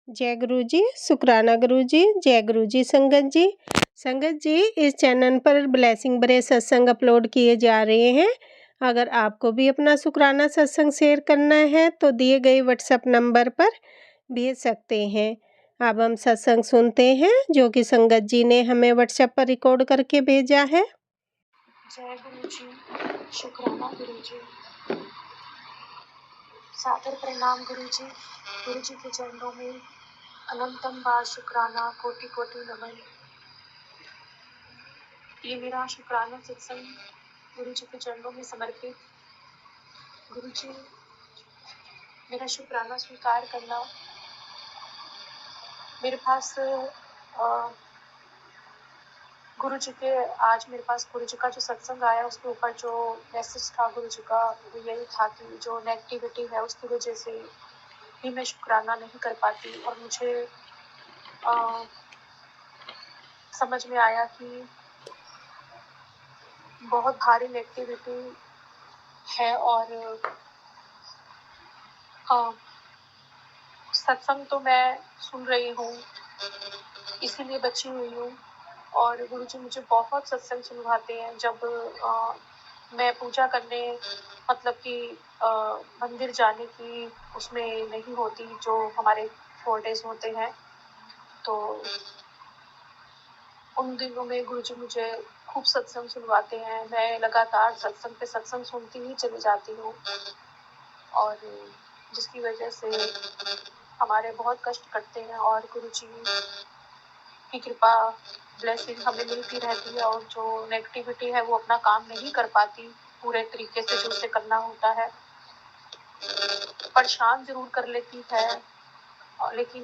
जय गुरु जी, शुक्राना गुरु जी, जय गुरु जी संगत जी। संगत जी, इस चैनल पर ब्लेसिंग भरे सत्संग अपलोड किए जा रहे हैं। अगर आपको भी अपना शुक्राना सत्संग शेयर करना है तो दिए गए व्हाट्सएप नंबर पर भेज सकते हैं। अब हम सत्संग सुनते हैं जो कि संगत जी ने हमें व्हाट्सएप पर रिकॉर्ड करके भेजा है। जय गुरु जी, शुक्राना गुरु जी, सादर प्रणाम गुरु जी के चरणों में अनंतम बार शुक्राना, कोटि कोटि नमन। ये मेरा शुक्राना सत्संग गुरु जी के चरणों में समर्पित। गुरु जी, मेरा शुक्राना स्वीकार करना। मेरे पास गुरु जी के आज मेरे पास गुरु जी का जो सत्संग आया उसके ऊपर जो मैसेज था गुरु जी का, वो यही था कि जो नेगेटिविटी है उसकी वजह से भी मैं शुक्राना नहीं कर पाती। और मुझे समझ में आया कि बहुत भारी नेगेटिविटी है और सत्संग तो मैं सुन रही हूँ, इसीलिए बची हुई हूँ। और गुरुजी मुझे बहुत सत्संग सुनवाते हैं जब मैं पूजा करने मतलब कि मंदिर जाने की उसमें नहीं होती, जो हमारे 4 डेज होते हैं, तो उन दिनों में गुरुजी मुझे खूब सत्संग सुनवाते हैं। मैं लगातार सत्संग पे सत्संग सुनती ही चली जाती हूँ और जिसकी वजह से हमारे बहुत कष्ट कटते हैं और गुरुजी की कृपा ब्लेसिंग हमें मिलती रहती है और जो नेगेटिविटी है वो अपना काम नहीं कर पाती पूरे तरीके से जो उसे करना होता है। परेशान जरूर कर लेती है लेकिन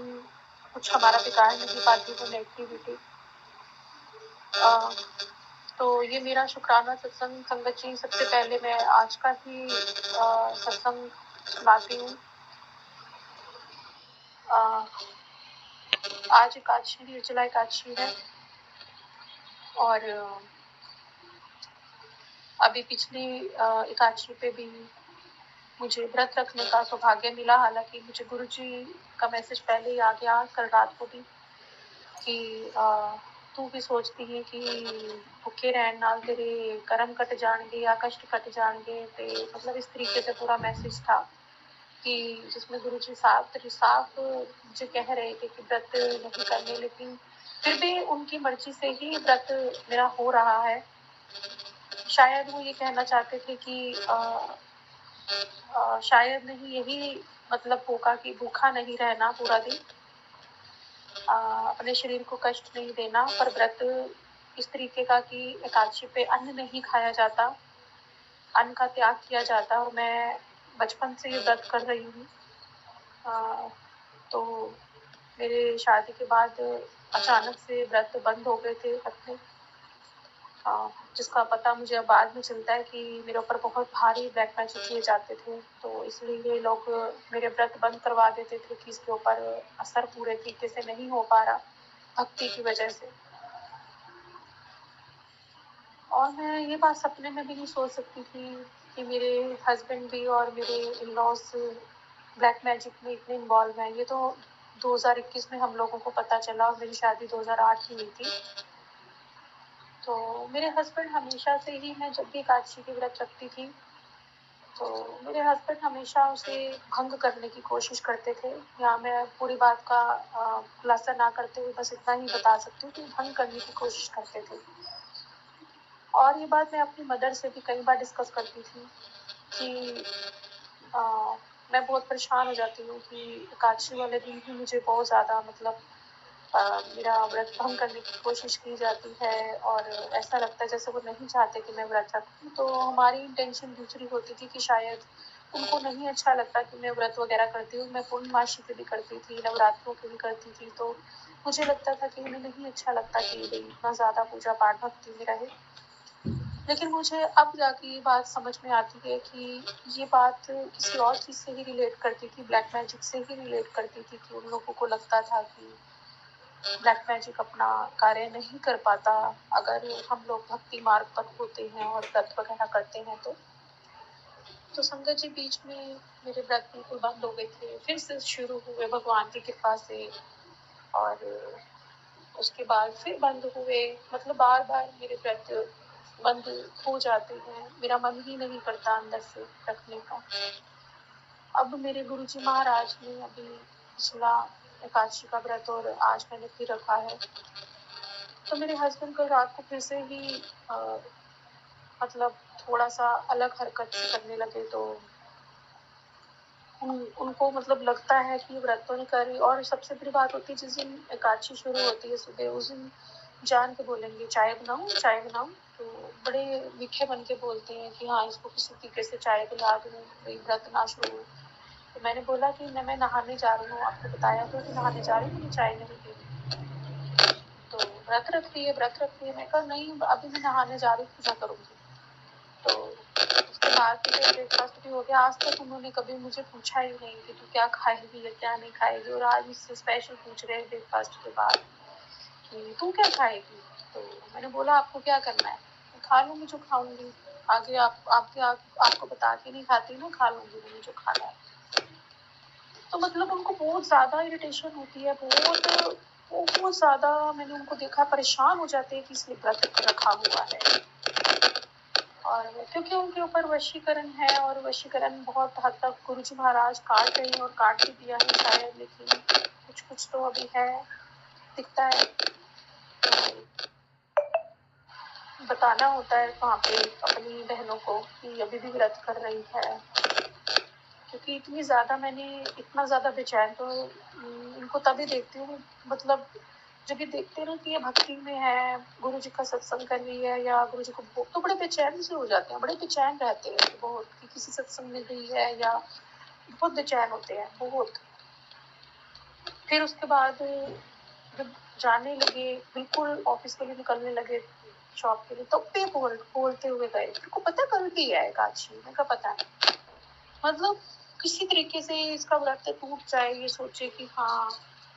कुछ हमारा बिगाड़ नहीं पाती वो नेगेटिविटी। तो ये मेरा शुक्राना सत्संग संगत जी। सबसे पहले मैं आज का ही सत्संग सुनाती हूँ। आज एकादशी, निर्जला एकादशी है और अभी पिछली एकादशी पे भी मुझे व्रत रखने का सौभाग्य मिला। हालांकि मुझे गुरुजी का मैसेज पहले ही आ गया कल रात को भी कि तू भी सोचती है कि भुखे रहने नाल तेरे कर्म कट जाएंगे या कष्ट कट जाएंगे। ते मतलब इस तरीके से पूरा मैसेज था कि जिसमें गुरुजी साफ मुझे कह रहे थे कि व्रत नहीं करने, लेकिन फिर भी उनकी मर्जी से ही व्रत मेरा हो रहा है। शायद वो ये कहना चाहते थे कि शायद नहीं यही मतलब होगा कि भूखा नहीं रहना पूरा दिन, अपने शरीर को कष्ट नहीं देना, पर व्रत इस तरीके का कि एकादशी पे अन्न नहीं खाया जाता, अन्न का त्याग किया जाता। और मैं बचपन से ये व्रत कर रही हूँ। तो मेरे शादी के बाद अचानक से व्रत बंद हो गए थे अपने, जिसका पता मुझे अब बाद में चलता है कि मेरे ऊपर बहुत भारी ब्लैक मैजिक किए जाते थे। तो इसलिए ये लोग मेरे व्रत बंद करवा देते थे कि इसके ऊपर असर पूरे तरीके से नहीं हो पा रहा भक्ति की वजह से। और मैं ये बात सपने में भी नहीं सोच सकती थी कि मेरे हस्बैंड भी और मेरे इन-लॉज ब्लैक मैजिक में इतने इन्वॉल्व हैं। ये तो 2021 में हम लोगों को पता चला और मेरी शादी 2008 में हुई थी। तो मेरे हस्बैंड हमेशा से ही, मैं जब भी एकादशी के व्रत रखती थी तो मेरे हस्बैंड हमेशा उसे भंग करने की कोशिश करते थे। यहाँ मैं पूरी बात का खुलासा ना करते हुए बस इतना ही बता सकती हूँ कि भंग करने की कोशिश करते थे। और ये बात मैं अपनी मदर से भी कई बार डिस्कस करती थी कि मैं बहुत परेशान हो जाती हूँ कि एकादशी वाले दिन ही मुझे बहुत ज़्यादा मतलब मेरा व्रत भंग करने की कोशिश की जाती है और ऐसा लगता है जैसे वो नहीं चाहते कि मैं व्रत रखूँ। तो हमारी इंटेंशन दूसरी होती थी कि शायद उनको नहीं अच्छा लगता कि मैं व्रत वगैरह करती हूँ। मैं पूर्णमासी पे भी करती थी, नवरात्रों पे भी करती थी, तो मुझे लगता था कि उन्हें नहीं अच्छा लगता कि इतना ज़्यादा पूजा पाठ भक्ति में रहे। लेकिन मुझे अब जाके ये बात समझ में आती है कि ये बात किसी और चीज़ से ही रिलेट करती थी, ब्लैक मैजिक से ही रिलेट करती थी कि उन लोगों को लगता था कि ब्लैक मैजिक अपना कार्य नहीं कर पाता अगर हम लोग भक्ति मार्ग पर होते हैं और व्रत वगैरह करते हैं। तो तो संगत जी बीच में मेरे व्रत बिल्कुल बंद हो गए थे, फिर से शुरू हुए भगवान की कृपा से और उसके बाद फिर बंद हुए। मतलब बार-बार मेरे व्रत बंद हो जाते हैं, मेरा मन ही नहीं करता अंदर से रखने का। अब मेरे गुरुजी महाराज ने अभी पिछला एकादशी का व्रत और आज मैंने फिर रखा है। तो मेरे हस्बैंड कल रात को फिर से ही मतलब थोड़ा-सा अलग हरकत से करने लगे, तो उनको मतलब लगता है कि व्रत तो नहीं कर रही, और सबसे बड़ी बात होती है जिस दिन एकादशी शुरू होती है सुबह, उस दिन जान के बोलेंगे चाय बनाऊँ, चाय बनाऊँ? तो बड़े मीठे बन के बोलते हैं कि हाँ, इसको किसी तरीके से चाय पिला दूँ, भई व्रत ना शुरू हो। तो मैंने बोला कि मैं नहाने जा रही हूँ, आपको बताया तो कि नहाने जा रही हूँ, मुझे चाय नहीं पीनी। तो व्रत रख रही है, व्रत रख रही है। मैं कहा नहीं, अभी मैं नहाने जा रही हूँ, पूजा करूँगी। तो उसके बाद फिर ब्रेकफास्ट भी हो गया। आज तक उन्होंने कभी मुझे पूछा ही नहीं कि तू क्या खाएगी या क्या नहीं खाएगी, और आज मुझसे स्पेशल पूछ रहे हैं ब्रेकफास्ट के बाद कि तू क्या खाएगी। तो मैंने बोला आपको क्या करना है, मैं खा लूँगी जो खाऊँगी, आगे आपको बता के नहीं खाती ना, खा लूँगी मैंने जो खाना है। तो मतलब उनको बहुत ज़्यादा इरिटेशन होती है, बहुत ज़्यादा मैंने उनको देखा, परेशान हो जाते हैं कि इसने व्रत रखा हुआ है। और क्योंकि उनके ऊपर वशीकरण है, और वशीकरण बहुत हद तक गुरुजी महाराज काट रहे हैं और काट भी दिया है शायद, लेकिन कुछ तो अभी है, दिखता है। तो बताना होता है वहाँ पे अपनी बहनों को कि अभी भी व्रत कर रही है, क्योंकि इतना ज़्यादा बेचैन तो इनको तभी देखती हूँ, मतलब जब ये देखते हैं ना कि ये भक्ति में है, गुरु जी का सत्संग कर रही है या गुरु जी को भोग, तो बड़े बेचैन से हो जाते हैं, बड़े बेचैन रहते हैं बहुत, कि किसी सत्संग में गई है, या बहुत बेचैन होते हैं बहुत। फिर उसके बाद जब जाने लगे, बिल्कुल ऑफिस के लिए निकलने लगे, शॉप के लिए, तब भी बोलते हुए गए, तुमको पता कल की है एकादशी? मैंने कहा पता नहीं। मतलब किसी तरीके से इसका व्रत टूट जाए, ये सोचे कि हाँ,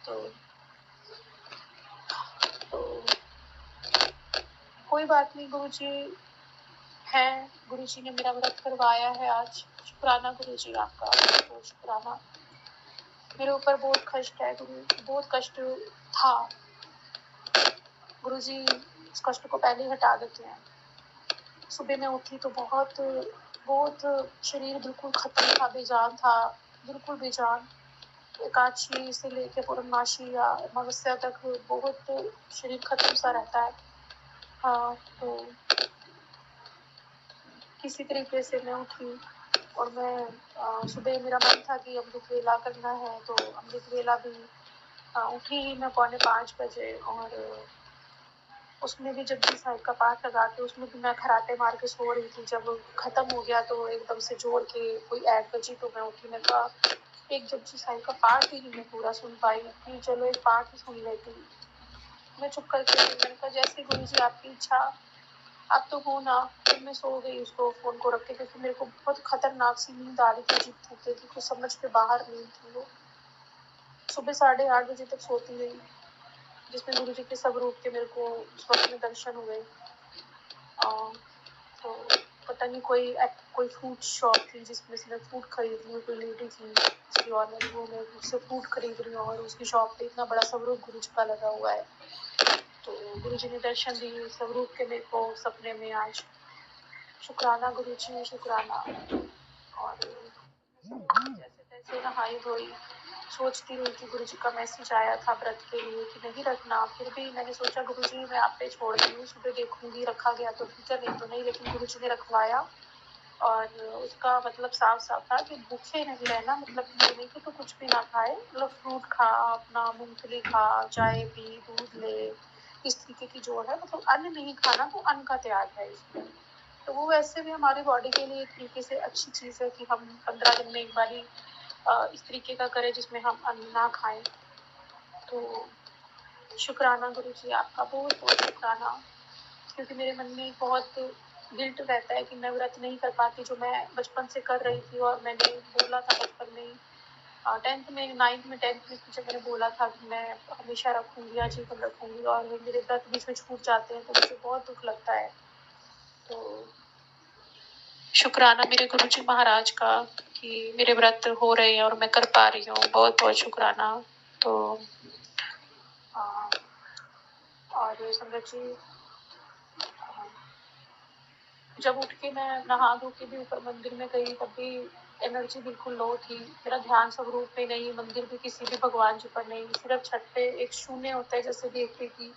तो तो कोई बात नहीं, गुरुजी हैं, गुरुजी ने मेरा व्रत करवाया है आज। शुक्राना गुरुजी आपका, बहुत शुक्राना। मेरे ऊपर बहुत कष्ट है गुरु, बहुत कष्ट था। गुरुजी इस कष्ट को पहले ही हटा देते हैं। सुबह मैं उठी तो बहुत शरीर बिल्कुल खत्म था, बेजान था, बिल्कुल बेजान। एकादशी से लेके पूर्णमासी या अमावस्या तक बहुत शरीर खत्म सा रहता है। हाँ, तो किसी तरीके से मैं उठी, और मैं सुबह मेरा मन था कि अमृत वेला करना है, तो अमृत वेला भी उठी मैं 4:45 बजे, और उसमें भी जपजी साहिब का पाठ लगा के, उसमें भी मैं खराटे मार के सो रही थी। जब खत्म हो गया तो एकदम से जोड़ के कोई 8 बजी तो मैं उठी। मैं कहा एक जपजी साहिब का पाठ ही नहीं मैं पूरा सुन पाई, कि चलो एक पाठ ही सुन लेती। मैं चुप करके, मैंने कहा जैसे गुरु जी आपकी इच्छा, अब तो हो ना। फिर मैं सो गई उसको फोन को रख के, क्योंकि मेरे को बहुत खतरनाक सी नींद आ रही थी, अजीब तरीके की, कुछ समझ के बाहर नींद थी वो। सुबह 8:30 बजे तक सोती रही, जिसमें गुरु जी के सब रूप के मेरे को उस वक्त में दर्शन हुए। तो पता नहीं कोई फ्रूट शॉप थी जिसमें से मैं फ्रूट खरीद रही हूँ, कोई लेडी थी उसकी ऑनर, वो मैं उससे फ्रूट खरीद रही हूँ, और उसकी शॉप पे इतना बड़ा स्वरूप गुरु जी का लगा हुआ है। तो गुरु जी ने दर्शन दिए स्वरूप के मेरे को सपने में आज। शुक्राना गुरु जी, शुक्राना। और जैसे तैसे नहाई धोई, सोचती रही कि गुरु जी का मैसेज आया था व्रत के लिए कि नहीं रखना। फिर भी मैंने सोचा गुरु जी मैं आप पे छोड़ रही हूँ, सुबह देखूंगी, रखा गया तो ठीक है, नहीं तो नहीं। लेकिन गुरु जी ने रखवाया, और उसका मतलब साफ साफ था कि भूखे नहीं रहना, मतलब ये नहीं कि तो कुछ भी ना खाए, मतलब फ्रूट खा, अपना मूंगफली खा, चाय पी, दूध ले, इस तरीके की जो है, मतलब अन्न नहीं खाना, तो अन्न का त्याग है इसमें। तो वो वैसे भी हमारी बॉडी के लिए एक तरीके से अच्छी चीज़ है कि हम 15 दिन में एक बार ही इस तरीके का करें जिसमें हम अन्न ना खाएं। तो शुक्राना गुरु जी आपका, बहुत बहुत शुक्राना। क्योंकि मेरे मन में बहुत गिल्ट रहता है कि मैं व्रत नहीं कर पाती, जो मैं बचपन से कर रही थी। और मैंने बोला था बचपन में, 10th में, 9th में, 10th में जब मैंने बोला था कि मैं हमेशा रखूंगी, आजीवन रखूंगी, और मेरे व्रत बीच में छूट जाते हैं तो मुझे बहुत दुख लगता है। तो शुक्राना मेरे गुरुजी महाराज का कि मेरे व्रत हो रहे हैं और मैं कर पा रही हूँ। बहुत बहुत शुक्राना। तो और संगत जी, जब उठ के मैं नहा धो के भी ऊपर मंदिर में गई तब भी एनर्जी बिल्कुल लो थी। मेरा ध्यान स्वरूप पे नहीं, मंदिर भी किसी भी भगवान जी पर नहीं, सिर्फ छत पे एक शून्य होता है जैसे देख रही थी।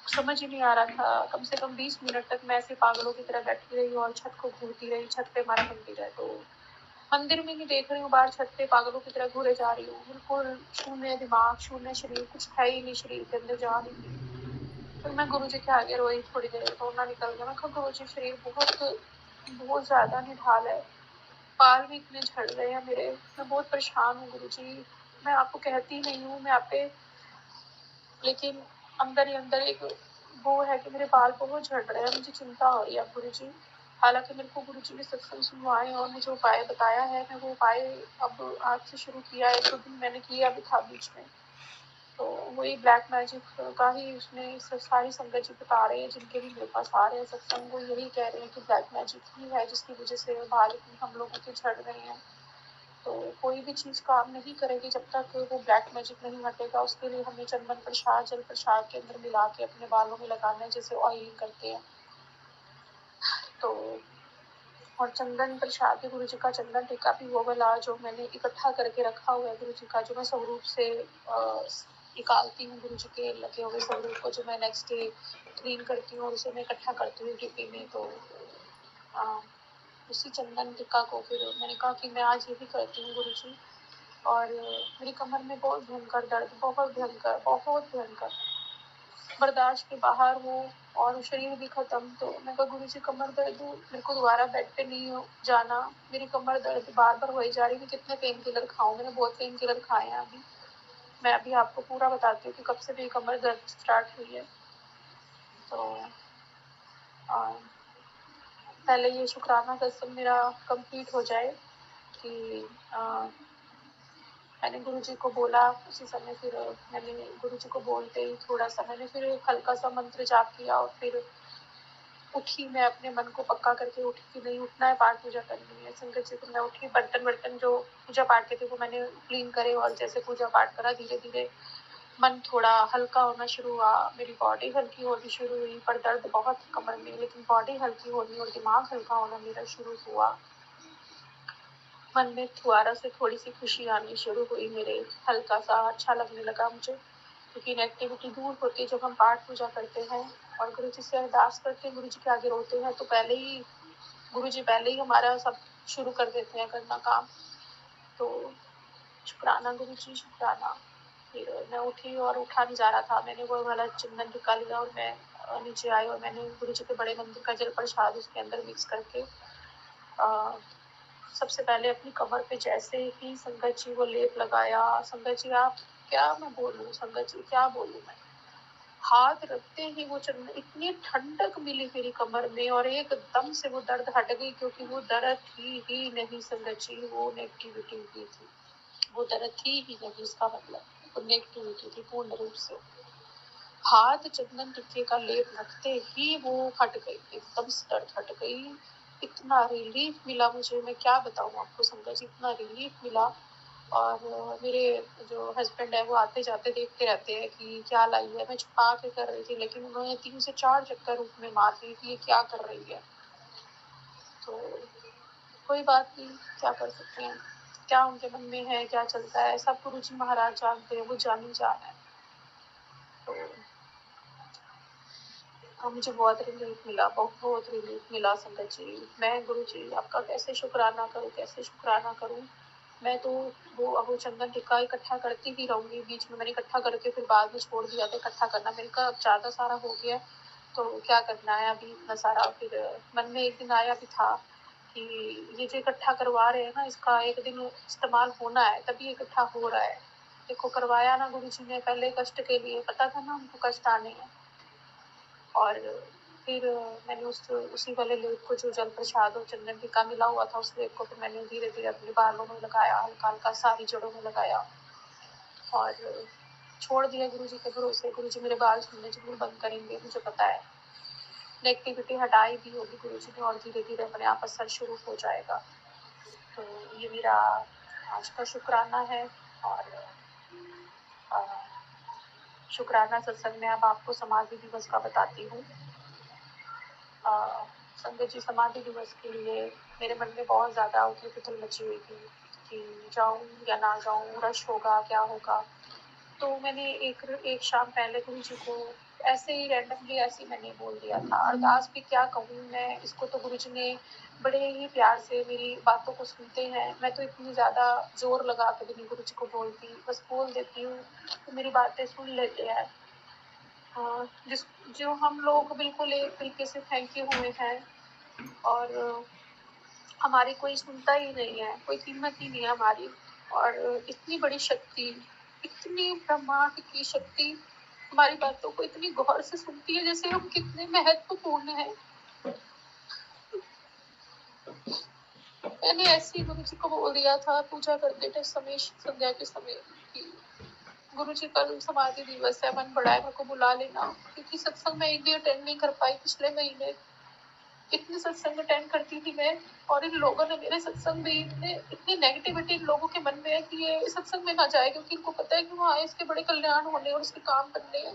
समझ ही नहीं आ रहा था। कम से कम 20 मिनट तक मैं ऐसे पागलों की तरह बैठी रही और छत को घूरती रही। छत पे हमारा मंदिर है तो मंदिर में ही देख रही हूँ, बाहर छत पे पागलों की तरह घूरे जा रही हूँ। बिल्कुल शून्य दिमाग, शून्य शरीर, कुछ है ही नहीं शरीर के अंदर, जा नहीं थी। फिर मैं गुरुजी के आगे रोई थोड़ी देर, रोना निकल गया। मैं कहा गुरुजी शरीर बहुत बहुत ज्यादा निढाल है, बाल भी इतने झड़ रहे हैं मेरे, मैं बहुत परेशान हूँ गुरुजी। मैं आपको कहती नहीं हूँ मैं आप पे, लेकिन अंदर ही अंदर एक वो है कि मेरे बाल बहुत झड़ रहे हैं, मुझे चिंता हो रही है गुरुजी। हालांकि मेरे को गुरुजी ने सत्संग सुनवाए और मुझे उपाय बताया है, मैं वो उपाय अब आज से शुरू किया है। 1-2 दिन मैंने किया भी था बीच में, तो वही ब्लैक मैजिक का ही उसमें सारी संगत जी बता रहे हैं जिनके भी मेरे पास आ रहे हैं सत्संग, वो यही कह रहे हैं कि ब्लैक मैजिक ही है जिसकी वजह से बाल हम लोगों के झड़ रहे हैं। तो कोई भी चीज काम नहीं करेगी जब तक वो ब्लैक मैजिक नहीं हटेगा। उसके लिए हमें चंदन प्रसाद, जल प्रसाद के अंदर मिला के अपने बालों में लगाना है, जैसे ऑयलिंग करते हैं। तो और चंदन प्रसाद भी, गुरु जी का चंदन टीका भी वो वाला जो मैंने इकट्ठा करके रखा हुआ है गुरु जी का, जो मैं स्वरूप से निकालती हूँ गुरु जी के लगे हुए स्वरूप को, जो मैं नेक्स्ट डे क्लीन करती हूँ और उसे मैं इकट्ठा करती हूँ डिब्बे में। तो उसी चंदन टीका को फिर मैंने कहा कि मैं आज ये भी करती हूँ गुरु जी। और मेरी कमर में बहुत भयंकर दर्द, बहुत भयंकर, बहुत भयंकर, बर्दाश्त के बाहर हो और शरीर भी खत्म। तो मैं कहा गुरु जी कमर दर्द, मेरे को दोबारा बेड पे नहीं जाना, मेरी कमर दर्द बार बार हो ही जा रही है, कितने पेन किलर खाऊं। मैंने बहुत पेन किलर खाए हैं अभी, मैं अभी आपको पूरा बताती हूँ कि कब से मेरी कमर दर्द स्टार्ट हुई है। तो पहले ये शुक्राना सत्संग मेरा कंप्लीट हो जाए कि मैंने गुरुजी को बोला। उसी समय फिर मैंने गुरुजी को बोलते ही थोड़ा सा मैंने फिर हल्का सा मंत्र जाप किया और फिर उठी। मैं अपने मन को पक्का करके उठी कि नहीं, उठना है, पाठ पूजा करनी है। संगत जी, फिर मैं उठी, बर्तन वर्तन जो पूजा पाठ के थे वो मैंने क्लीन करे और जैसे पूजा पाठ करा, धीरे धीरे मन थोड़ा हल्का होना शुरू हुआ, मेरी बॉडी हल्की होनी शुरू हुई, पर दर्द बहुत कमर में, लेकिन बॉडी हल्की होनी और दिमाग हल्का होना मेरा शुरू हुआ। मन में दोबारा से थोड़ी सी खुशी आनी शुरू हुई मेरे, हल्का सा अच्छा लगने लगा मुझे, क्योंकि नेगेटिविटी दूर होती है जब हम पाठ पूजा करते हैं और गुरु जी से अरदास करके गुरु जी के आगे रोते हैं, तो पहले ही गुरु जी पहले ही हमारा सब शुरू कर देते हैं करना काम। तो शुक्राना गुरु जी, शुक्राना। फिर मैं उठी और उठा नहीं जा रहा था, मैंने वो वाला चंदन टिक्का लिया और मैं नीचे आई और मैंने गुरु जी के बड़े मंदिर का जल प्रसाद उसके अंदर मिक्स करके सबसे पहले अपनी कमर पे जैसे ही संगत जी वो लेप लगाया, संगत जी आप क्या मैं बोलूं, संगत जी क्या बोलूं मैं, हाथ रखते ही वो चंदन, इतनी ठंडक मिली मेरी कमर में और एकदम से वो दर्द हट गई, क्योंकि वो दर्द थी ही नहीं संगत जी, वो नेगेटिविटी की थी, वो दर्द थी ही नहीं, इसका मतलब वो नेगेटिविटी थी पूर्ण रूप से। हाथ चंदन टिक्के का लेप रखते ही वो हट गई, एकदम से दर्द हट गई। इतना रिलीफ मिला मुझे, मैं क्या बताऊं आपको संगत जी, इतना रिलीफ मिला। और मेरे जो हस्बैंड है वो आते जाते देखते रहते हैं कि क्या लाई है, मैं छुपा के कर रही थी, लेकिन उन्होंने 3 से 4 चक्कर रूप में मार दिए कि ये क्या कर रही है। तो कोई बात नहीं, क्या कर सकते हैं, क्या उनके मन में है, क्या चलता है, सब गुरु जी महाराज जानते हैं, वो जान ही जान है। तो मुझे बहुत रिलीफ मिला, बहुत रिलीफ मिला संगत जी। मैं गुरु जी आपका कैसे शुक्राना करूँ, कैसे शुक्राना करूँ। मैं तो वो चंदन टिक्का इकट्ठा करती ही रहूंगी, बीच में मैंने इकट्ठा करके फिर बाद में छोड़ दिया था इकट्ठा करना, मैंने कहा अब ज़्यादा सारा हो गया तो क्या करना है अभी इतना सारा। फिर मन में एक दिन आया भी था कि ये जो इकट्ठा करवा रहे हैं ना, इसका एक दिन इस्तेमाल होना है, तभी इकट्ठा हो रहा है। देखो करवाया ना गुरु जी ने पहले कष्ट के लिए, पता था ना हमको कष्ट आने हैं। और फिर मैंने उसी वाले लेप को, जो जल प्रसाद और चंदन टीका मिला हुआ था, उस लेप को फिर मैंने धीरे धीरे अपने बालों में लगाया, हल्का हल्का सारी जड़ों में लगाया और छोड़ दिया गुरु जी के भरोसे। गुरु जी मेरे बाल झड़ने जरूर बंद करेंगे, मुझे पता है। नेगेटिविटी हटाई भी होगी गुरुजी ने और धीरे धीरे अपने आप असर शुरू हो जाएगा। तो ये मेरा आज का शुक्राना है। और शुक्राना सत्संग में अब आपको समाधि दिवस का बताती हूँ। संगत जी, समाधि दिवस के लिए मेरे मन में बहुत ज़्यादा उथल-पुथल मची हुई थी कि जाऊँ या ना जाऊँ, रश होगा, क्या होगा। तो मैंने एक शाम पहले गुरुजी को ऐसे ही रैंडमली ऐसे ही मैंने बोल दिया था। अरदास भी क्या कहूँ मैं, इसको तो गुरुजी ने बड़े ही प्यार से मेरी बातों को सुनते हैं। मैं तो इतनी ज़्यादा ज़ोर लगा के भी नहीं गुरुजी को बोलती, बस बोल देती हूँ तो मेरी बातें सुन लेते हैं। जो हम लोग बिल्कुल एक तरीके से फेंके हुए हैं और हमारी कोई सुनता ही नहीं है, कोई कीमत ही नहीं है हमारी। और इतनी बड़ी शक्ति, इतनी ब्रह्मांड की शक्ति हमारी बातों को इतनी गौर से सुनती है, जैसे हम कितने महत्वपूर्ण हैं। मैंने ऐसे ही गुरुजी को बोल दिया था पूजा करते थे समय, संध्या के समय, कि गुरुजी कल समाधि दिवस है, मन बड़ा है, मेरे को बुला लेना। क्योंकि सत्संग में एक भी अटेंड नहीं कर पाई पिछले महीने। इतने सत्संग अटेंड करती थी मैं, और इन लोगों ने मेरे सत्संग में इतनी नेगेटिविटी इन लोगों के मन में है कि ये सत्संग में ना जाए, क्योंकि इनको पता है कि वहाँ इसके बड़े कल्याण होने और इसके काम करने हैं।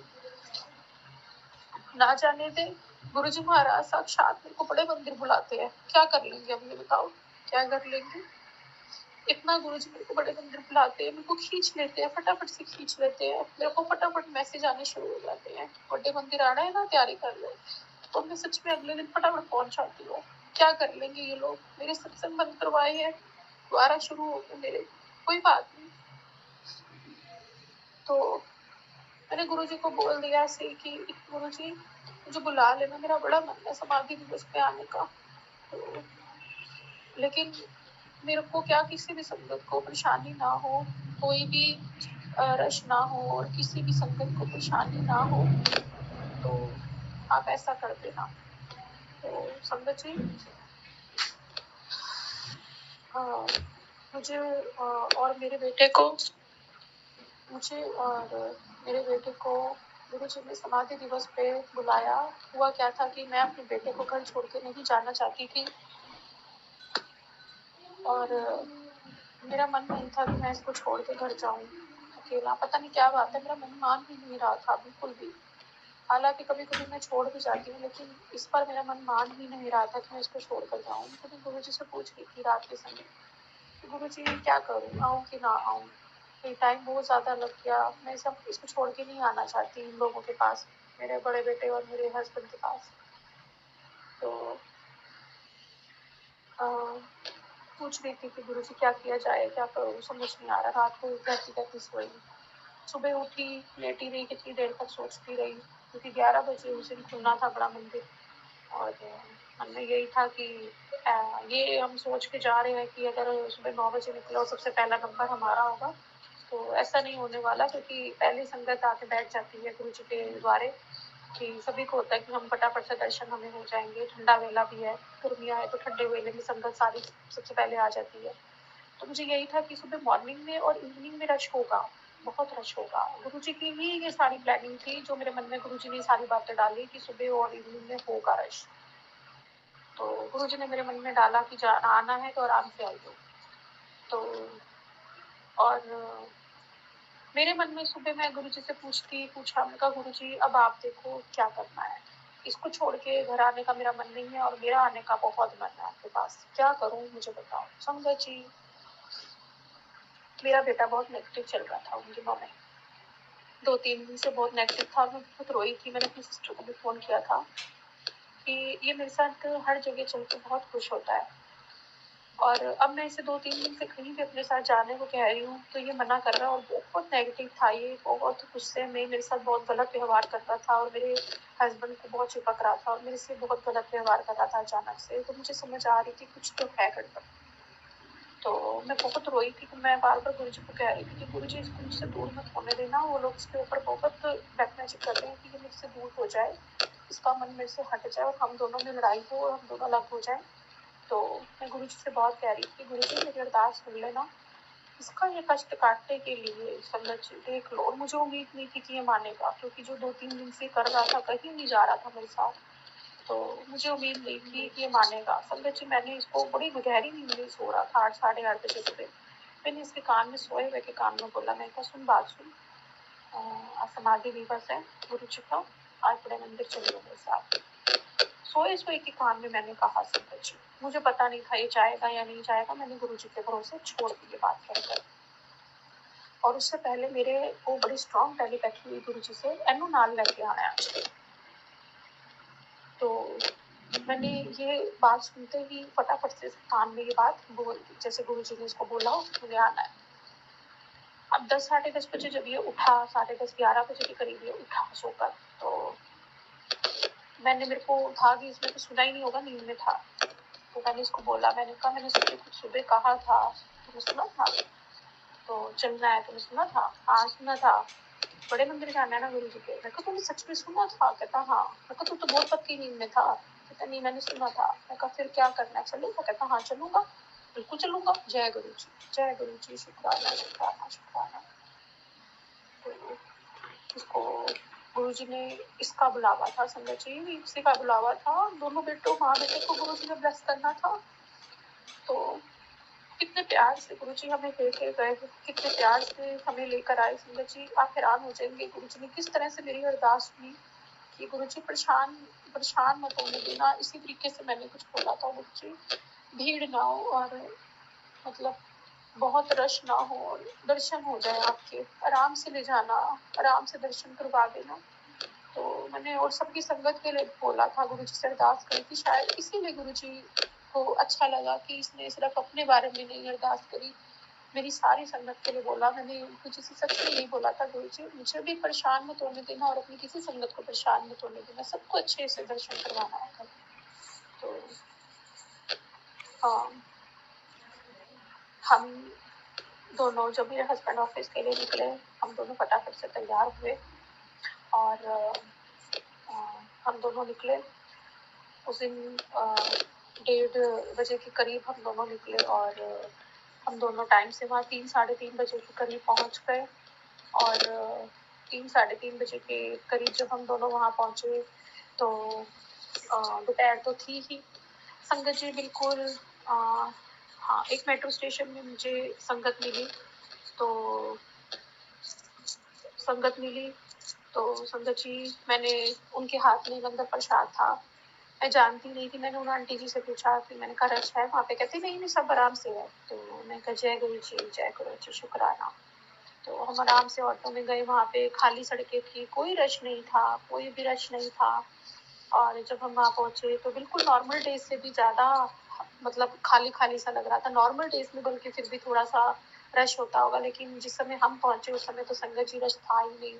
ना जाने दे। गुरुजी महाराज साक्षात मेरे को बड़े मंदिर बुलाते हैं, क्या कर लेंगे अब ये बताओ, क्या कर लेंगे। इतना गुरुजी मेरे को बड़े मंदिर बुलाते हैं, मेरे को खींच लेते हैं, फटाफट से खींच लेते हैं। मेरे को फटाफट मैसेज आने शुरू हो जाते हैं, बड़े मंदिर आना है ना, तैयारी कर लो। तो मैं सच में अगले दिन फटाफट पहुंच जाती हूँ। क्या कर लेंगे ये लोग, मेरे सत्संग बंद करवाए हैं, दोबारा शुरू हो गए मेरे, कोई बात नहीं। तो मैंने गुरुजी को बोल दिया ऐसे कि गुरुजी मुझे बुला लेना, मेरा बड़ा मन है समाधि दिवस पे आने का। तो लेकिन मेरे को क्या किसी भी संगत को परेशानी ना हो, कोई भी रश ना हो और किसी भी संगत को परेशानी ना हो, तो आप ऐसा कर देना। तो संगत जी, मुझे और मेरे बेटे को गुरुजी ने समाधि दिवस पे बुलाया। हुआ क्या था कि मैं अपने बेटे को घर छोड़ के नहीं जाना चाहती थी, और मेरा मन नहीं था कि मैं इसको छोड़ के घर जाऊं अकेला। पता नहीं क्या बात है, मेरा मन मान ही नहीं रहा था बिल्कुल भी। हालांकि कभी कभी मैं छोड़ भी जाती हूँ, लेकिन इस पर मेरा मन मान ही नहीं रहा था कि मैं इसको छोड़ कर जाऊँ। तो मैं गुरुजी से पूछ रही थी रात के समय कि गुरुजी क्या करूँ, आऊँ कि ना आऊँ। ये टाइम बहुत ज़्यादा लग गया, मैं इसको छोड़ के नहीं आना चाहती इन लोगों के पास, मेरे बड़े बेटे और मेरे हस्बैंड के पास। तो पूछ रही थी कि गुरुजी क्या किया जाए, क्या करूँ, समझ नहीं आ रहा। रात को कहती कहती सोई, सुबह उठी, लेटी रही, कितनी देर तक सोचती रही, क्योंकि 11 बजे उस दिन खुलना था बड़ा मंदिर। और मन में यही था कि ये हम सोच के जा रहे हैं कि अगर सुबह 9 बजे निकले और सबसे पहला नंबर हमारा होगा, तो ऐसा नहीं होने वाला। क्योंकि पहली संगत आके बैठ जाती है गुरुजी के द्वारे, कि सभी को होता है कि हम फटाफट से दर्शन हमें हो जाएंगे। ठंडा वेला भी है, गर्मियाँ है, तो ठंडे वेले में संगत सारी सबसे पहले आ जाती है। तो मुझे यही था कि सुबह मॉर्निंग में और इवनिंग में रश होगा, बहुत रश होगा। गुरुजी की ही ये सारी प्लानिंग थी, जो मेरे मन में गुरुजी ने सारी बातें डाली कि सुबह और इवनिंग में होगा रश। तो गुरुजी ने मेरे मन में डाला कि आना है तो आराम से आइए। तो और मेरे मन में सुबह मैं गुरुजी से पूछा, मैंने कहा गुरुजी अब आप देखो क्या करना है, इसको छोड़ के घर आने का मेरा मन नहीं है और मेरा आने का बहुत मन है आपके पास, क्या करूं मुझे बताओ। संगत जी, मेरा बेटा बहुत नेगेटिव चल रहा था उन दिनों में, 2-3 दिन से बहुत नेगेटिव था और मैं बहुत रोई थी। मैंने अपनी सिस्टर को भी फ़ोन किया था कि ये मेरे साथ हर जगह चल के बहुत खुश होता है, और अब मैं इसे 2-3 दिन से कहीं भी अपने साथ जाने को कह रही हूँ तो ये मना कर रहा है। और बहुत नेगेटिव था ये, बहुत गुस्से में मेरे साथ बहुत गलत व्यवहार करता था, और मेरे हस्बैंड को बहुत चिपक रहा था और मेरे से बहुत गलत व्यवहार कर रहा था अचानक से। तो मुझे समझ आ रही थी कुछ तो है गड़बड़। तो मैं बहुत रोई थी, तो मैं बार बार गुरुजी को कह रही थी कि गुरुजी इसको मुझसे दूर मत होने देना, वो लोग इसके ऊपर बहुत ब्लैक मैजिक कर रहे हैं कि ये मुझसे दूर हो जाए, इसका मन मेरे से हट जाए और हम दोनों में लड़ाई हो और हम दोनों अलग हो जाए। तो मैं गुरुजी से बहुत कह रही थी गुरुजी मेरी अरदास सुन लेना, इसका ये कष्ट काटने के लिए संगत जी देख लो। और मुझे उम्मीद नहीं थी कि ये मानेगा, क्योंकि जो 2-3 दिन से कर रहा था, कहीं नहीं जा रहा था मेरे साथ। तो मुझे उम्मीद नहीं थी कि ये मानेगा। संगत जी, मैंने इसको बड़ी गहरी नींद में सो रहा था 8 साढ़े 8 बजे सुबह। मैंने इसके कान में, सोए हुए के कान में बोला, मैं कहा सुन बात सुन, आज समाधि दिवस है गुरु जी का, आज बड़े मंदिर चलिए मेरे साथ। सोए सोए के कान में मैंने कहा संगत जी, मुझे पता नहीं था ये जाएगा या नहीं जाएगा, मैंने गुरु जी के भरोसे छोड़ दी ये बात कहकर। और उससे पहले मेरे को बड़ी स्ट्रॉन्ग टेलीपैथी हुई गुरु जी से, एनो नाल लेके आना है आज। तो मैंने ये बात सुनते ही फटाफट से कान में ये बात बोल दी, जैसे गुरु जी ने इसको बोला मुझे आना है। अब 10 साढ़े 10 बजे जब ये उठा, 10:30 11 बजे के करीब ये उठा सोकर, तो मैंने, मेरे को था कि इसमें तो सुना ही नहीं होगा, नींद में था। तो मैंने इसको बोला, मैंने कहा मैंने सुबह कहा था, तुमने सुना था? तो चलना है, तुमने सुना था? हाँ सुना था, बड़े मंदिर जाना है ना गुरु जी के। मैं कहा तुमने सच में सुना था? कहता हाँ। मैं कहा तू तो बहुत पक्की नींद में था। कहता नहीं मैंने सुना था। मैं कहा फिर क्या करना है, चलेगा? कहता हाँ चलूंगा, बिल्कुल चलूंगा। जय गुरु जी, जय गुरु जी, शुक्राना शुक्राना शुक्राना। तो इसको गुरु जी ने, इसका बुलावा था संगत जी, इसी का बुलावा था। दोनों बेटों, माँ बेटे को गुरु जी ने ब्लेस करना था। तो कितने प्यार से गुरु जी हमें लेके गए, कितने प्यार से हमें लेकर आए संगत जी, आप हैरान हो जाएंगे गुरु जी ने किस तरह से मेरी अरदास सुनी कि गुरु जी परेशान परेशान मत होने देना। इसी तरीके से मैंने कुछ बोला था, गुरु जी भीड़ ना हो और मतलब बहुत रश ना हो और दर्शन हो जाए आपके, आराम से ले जाना, आराम से दर्शन करवा देना। तो मैंने और सबकी संगत के लिए बोला था, गुरु जी से अरदास करी थी। शायद इसीलिए गुरु जी को अच्छा लगा कि इसने सिर्फ अपने बारे में नहीं अरदास करी, मेरी सारी संगत के लिए बोला। मैंने गुरु जी से सच में यही बोला था, गुरु जी मुझे भी परेशान मत होने देना और अपनी किसी संगत को परेशान मत होने देना, सबको अच्छे से दर्शन करवाना है। तो हाँ, हम दोनों, जब मेरे हस्बैंड ऑफिस के लिए निकले, हम दोनों फटाफट से तैयार हुए और हम दोनों निकले। उस दिन 1:30 बजे के करीब हम दोनों निकले और हम दोनों टाइम से वहाँ 3 साढ़े 3 बजे के करीब पहुँच गए। और 3 साढ़े 3 बजे के करीब जब हम दोनों वहाँ पहुँचे तो दोपहर तो थी ही। संगत जी बिल्कुल हाँ, एक मेट्रो स्टेशन में मुझे संगत मिली। तो संगत जी, मैंने उनके हाथ में लंगर प्रसाद था, मैं जानती नहीं थी। मैंने उन आंटी जी से पूछा कि मैंने कहा रश है वहाँ पे? कहते नहीं नहीं सब आराम से है। तो मैं कहा जय गुरु जी, जय गुरु जी, शुक्राना। तो हम आराम से ऑटो में गए, वहाँ पे खाली सड़कें थी, कोई रश नहीं था, कोई भी रश नहीं था। और जब हम वहाँ पहुँचे तो बिल्कुल नॉर्मल डेज से भी ज़्यादा मतलब खाली खाली सा लग रहा था। नॉर्मल डेज में बल्कि फिर भी थोड़ा सा रश होता होगा, लेकिन जिस समय हम पहुँचे उस समय तो संगत जी रश था ही नहीं।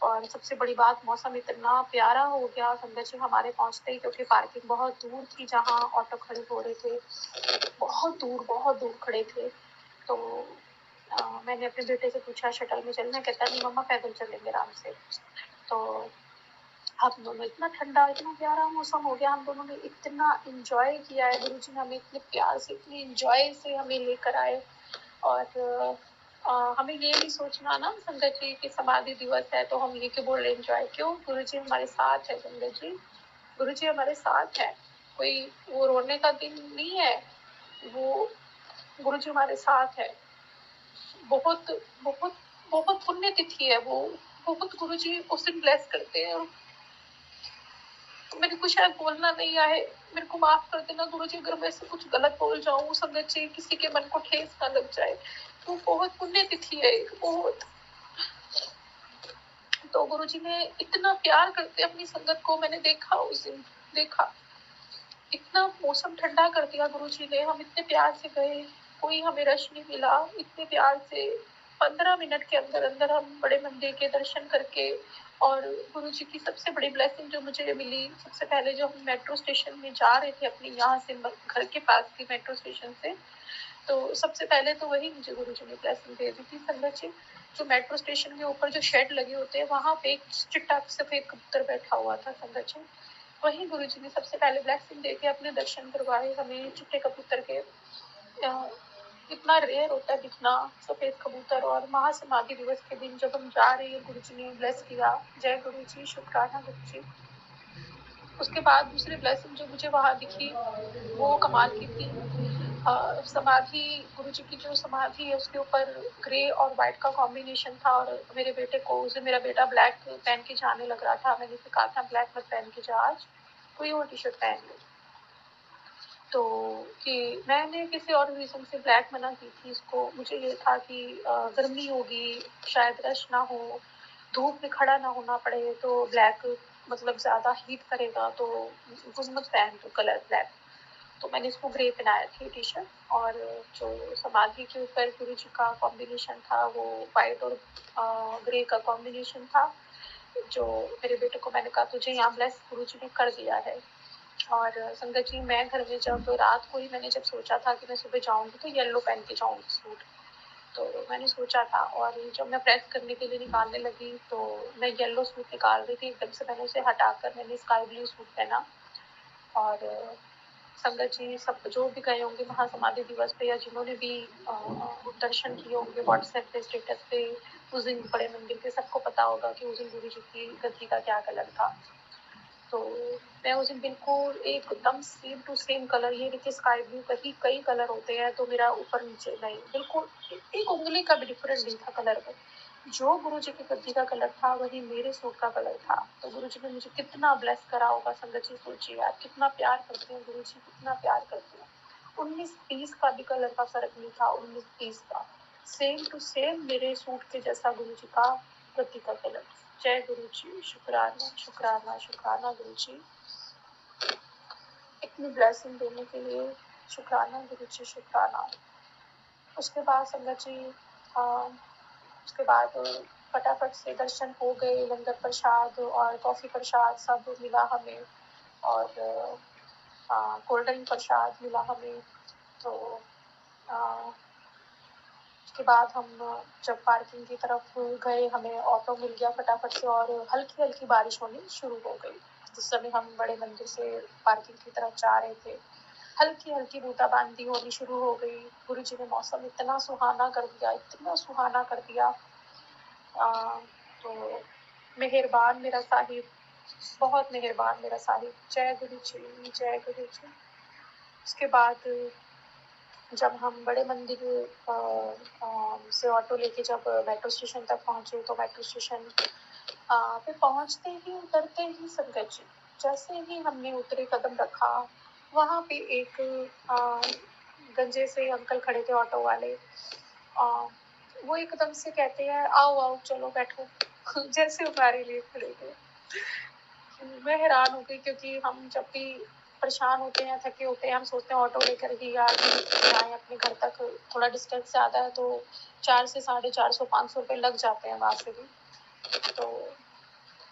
और सबसे बड़ी बात, मौसम इतना प्यारा हो गया संगत जी हमारे पहुँचते ही, क्योंकि पार्किंग बहुत दूर थी जहाँ ऑटो खड़े हो रहे थे, बहुत दूर खड़े थे। तो मैंने अपने बेटे से पूछा शटल में चलना? कहता नहीं मम्मा पैदल चलेंगे आराम से। तो हम दोनों, इतना ठंडा इतना प्यारा मौसम हो गया, हम दोनों ने इतना इंजॉय किया है। गुरु जी ने हमें इतने प्यार से, इतने इंजॉय से हमें लेकर आए। और हमें ये नहीं सोचना ना संगत जी की समाधि दिवस है तो हम ये क्यों बोल रहे एंजॉय, क्यों? गुरु जी हमारे साथ है संगत जी, गुरु जी हमारे साथ है। कोई वो रोने का दिन नहीं है, वो गुरु जी हमारे साथ है। बहुत बहुत बहुत पुण्य तिथि है वो, बहुत गुरु जी उस दिन ब्लेस करते हैं। और मेरे को शायद बोलना नहीं आए, मेरे को माफ कर देना गुरु जी अगर मैं ऐसे कुछ गलत बोल जाऊं, संगत जी किसी के मन को ठेस ना लग जाए। तो बहुत पुण्य तिथि है एक, बहुत। तो गुरु जी ने इतना प्यार करते अपनी संगत को, मैंने देखा उस दिन, देखा इतना मौसम ठंडा कर दिया गुरु जी ने। हम इतने प्यार से गए, कोई हमें रश नहीं मिला, इतने प्यार से 15 मिनट के अंदर अंदर हम बड़े मंदिर के दर्शन करके। और गुरु जी की सबसे बड़ी ब्लेसिंग जो मुझे मिली, सबसे पहले जो हम मेट्रो स्टेशन में जा रहे थे अपने यहाँ से, घर के पास की मेट्रो स्टेशन से, तो सबसे पहले तो वही मुझे गुरु जी ने ब्लेसिंग दे दी थी संगत जी। जो मेट्रो स्टेशन के ऊपर जो शेड लगे होते हैं वहाँ पे एक चिट्टा सफेद कबूतर बैठा हुआ था संगत जी, वही गुरु जी ने सबसे पहले ब्लेसिंग देके अपने दर्शन करवाए हमें चिट्टे कबूतर के। इतना रेयर होता है दिखना सफेद कबूतर। और महासमाधि दिवस के दिन जब हम जा रहे हैं, गुरु जी ने ब्लेस किया। जय गुरु जी, शुक्राना गुरु जी। उसके बाद दूसरी ब्लेसिंग जो मुझे वहाँ दिखी वो कमाल की थी। समाधि, गुरु जी की जो समाधि है उसके ऊपर ग्रे और वाइट का कॉम्बिनेशन था, और मेरे बेटे को, उसे मेरा बेटा ब्लैक पहन के जाने लग रहा था। मैंने उसे कहा था ब्लैक मत पहन के जा आज, कोई और टी शर्ट पहन ले। तो कि मैंने किसी और रीज़न से ब्लैक मना की थी इसको। मुझे ये था कि गर्मी होगी, शायद रश ना हो, धूप में खड़ा ना होना पड़े, तो ब्लैक मतलब ज़्यादा हीट करेगा, तो तुम मत पहन दो कलर ब्लैक। तो मैंने इसको ग्रे पहनाया थी टी शर्ट, और जो समाधि के ऊपर गुरु जी का कॉम्बिनेशन था वो वाइट और ग्रे का कॉम्बिनेशन था। जो मेरे बेटे को मैंने कहा तुझे यहाँ ब्लेस गुरु जी ने कर दिया है। और संगत जी, मैं घर में जब रात को ही मैंने जब सोचा था कि मैं सुबह जाऊंगी तो येलो पहन के जाऊंगी सूट, तो मैंने सोचा था, और जब मैं प्रेस करने के लिए निकालने लगी तो मैं येलो सूट निकाल रही थी, एकदम से मैंने उसे हटाकर मैंने स्काई ब्लू सूट पहना। और संगत जी सब जो भी गए होंगे वहाँ समाधि दिवस पे, या जिन्होंने भी दर्शन किए होंगे व्हाट्सएप पे स्टेटस पे उस दिन बड़े मंदिर के, सबको पता होगा कि उस दिन गुरु जी की गद्दी का क्या कलर था। तो मैं उस दिन बिल्कुल एकदम सेम टू सेम कलर, ये देखिए स्काई ब्लू का ही कई कलर होते हैं, तो मेरा ऊपर नीचे नहीं, बिल्कुल एक उंगली का भी डिफरेंस नहीं था कलर में। जो गुरु जी की गद्दी का कलर था वही मेरे सूट का कलर था। तो गुरु जी ने मुझे कितना ब्लेस करा होगा। संगत जी सोचिए यार, कितना प्यार करते हैं गुरु जी, कितना प्यार करते हैं। 19-20 का भी कलर का फर्क नहीं था, 19-20 का सेम टू सेम मेरे सूट के जैसा गुरु जी का गद्दी का कलर। जय गुरु जी, शुक्राना शुक्राना शुक्राना गुरु जी, इतनी ब्लेसिंग देने के लिए शुक्राना गुरु जी, शुक्राना। उसके बाद संगत जी उसके बाद फटाफट से दर्शन हो गए, लंगर प्रसाद और कॉफ़ी प्रसाद सब मिला हमें, और कोल्ड ड्रिंक प्रसाद मिला हमें। तो उसके बाद हम जब पार्किंग की तरफ गए, हमें ऑटो मिल गया फटाफट से, और हल्की हल्की बारिश होनी शुरू हो गई। जिस समय हम बड़े मंदिर से पार्किंग की तरफ जा रहे थे, हल्की हल्की बूंदाबांदी होनी शुरू हो गई। गुरु जी ने मौसम इतना सुहाना कर दिया, इतना सुहाना कर दिया। तो मेहरबान मेरा साहिब, बहुत मेहरबान मेरा साहिब। जय गुरु जी, जय गुरु जी। उसके बाद जब हम बड़े मंदिर से ऑटो लेके जब मेट्रो स्टेशन तक पहुंचे, तो मेट्रो स्टेशन पे पहुंचते ही, उतरते ही संगत जी, जैसे ही हमने उतरे कदम रखा, वहाँ पे एक गंजे से अंकल खड़े थे, ऑटो वाले। वो एकदम से कहते हैं आओ आओ चलो बैठो जैसे हमारे लिए खड़े थे। मैं हैरान हो गई, क्योंकि हम जब भी परेशान होते हैं, थके होते हैं, हम सोचते हैं ऑटो लेकर ही आगे जाएँ अपने घर तक। थोड़ा डिस्टेंस ज़्यादा है तो 4 से 450 500 रुपए लग जाते हैं वहाँ से भी। तो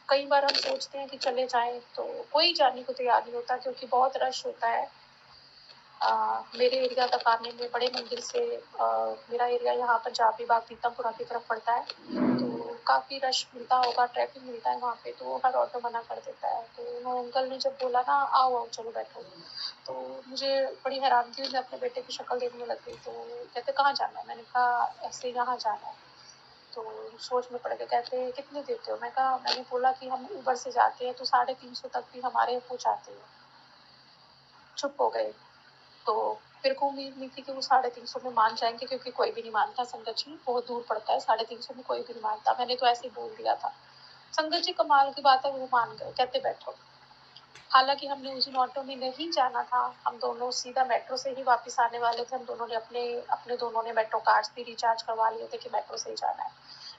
कई बार हम सोचते हैं कि चले जाएँ, तो कोई जाने को तैयार नहीं होता, क्योंकि बहुत रश होता है। मेरे एरिया तक आने में बड़े मंदिर से मेरा एरिया यहाँ पंजाब विभाग पीतमपुरा की तरफ पड़ता है, तो काफ़ी रश मिलता होगा, ट्रैफिक मिलता है वहाँ पे, तो हर ऑटो मना कर देता है। तो वो अंकल ने जब बोला ना आओ आओ चलो बैठो, तो मुझे बड़ी हैरानगी हुई, मैं अपने बेटे की शक्ल देखने लग गई। तो कहते कहाँ जाना है? मैंने कहा ऐसे यहाँ जाना है। तो सोच में पड़ गए, कहते कितने देते हो? मैंने बोला कि हम ऊबर से जाते हैं तो 350 तक भी हमारे पहुँचाते हैं। चुप हो गए। तो मेरे को उम्मीद नहीं थी कि वो 350 में मान जाएँगे, क्योंकि कोई भी नहीं मानता संगत जी, बहुत दूर पड़ता है, 350 में कोई भी नहीं मानता। मैंने तो ऐसे ही बोल दिया था। संगत जी कमाल की बात है, वो मान गए, कहते बैठो। हालाँकि हमने उस दिन ऑटो में नहीं जाना था, हम दोनों सीधा मेट्रो से ही वापस आने वाले थे। हम दोनों ने अपने दोनों ने मेट्रो कार्ड्स भी रिचार्ज करवा लिए थे कि मेट्रो से ही जाना है।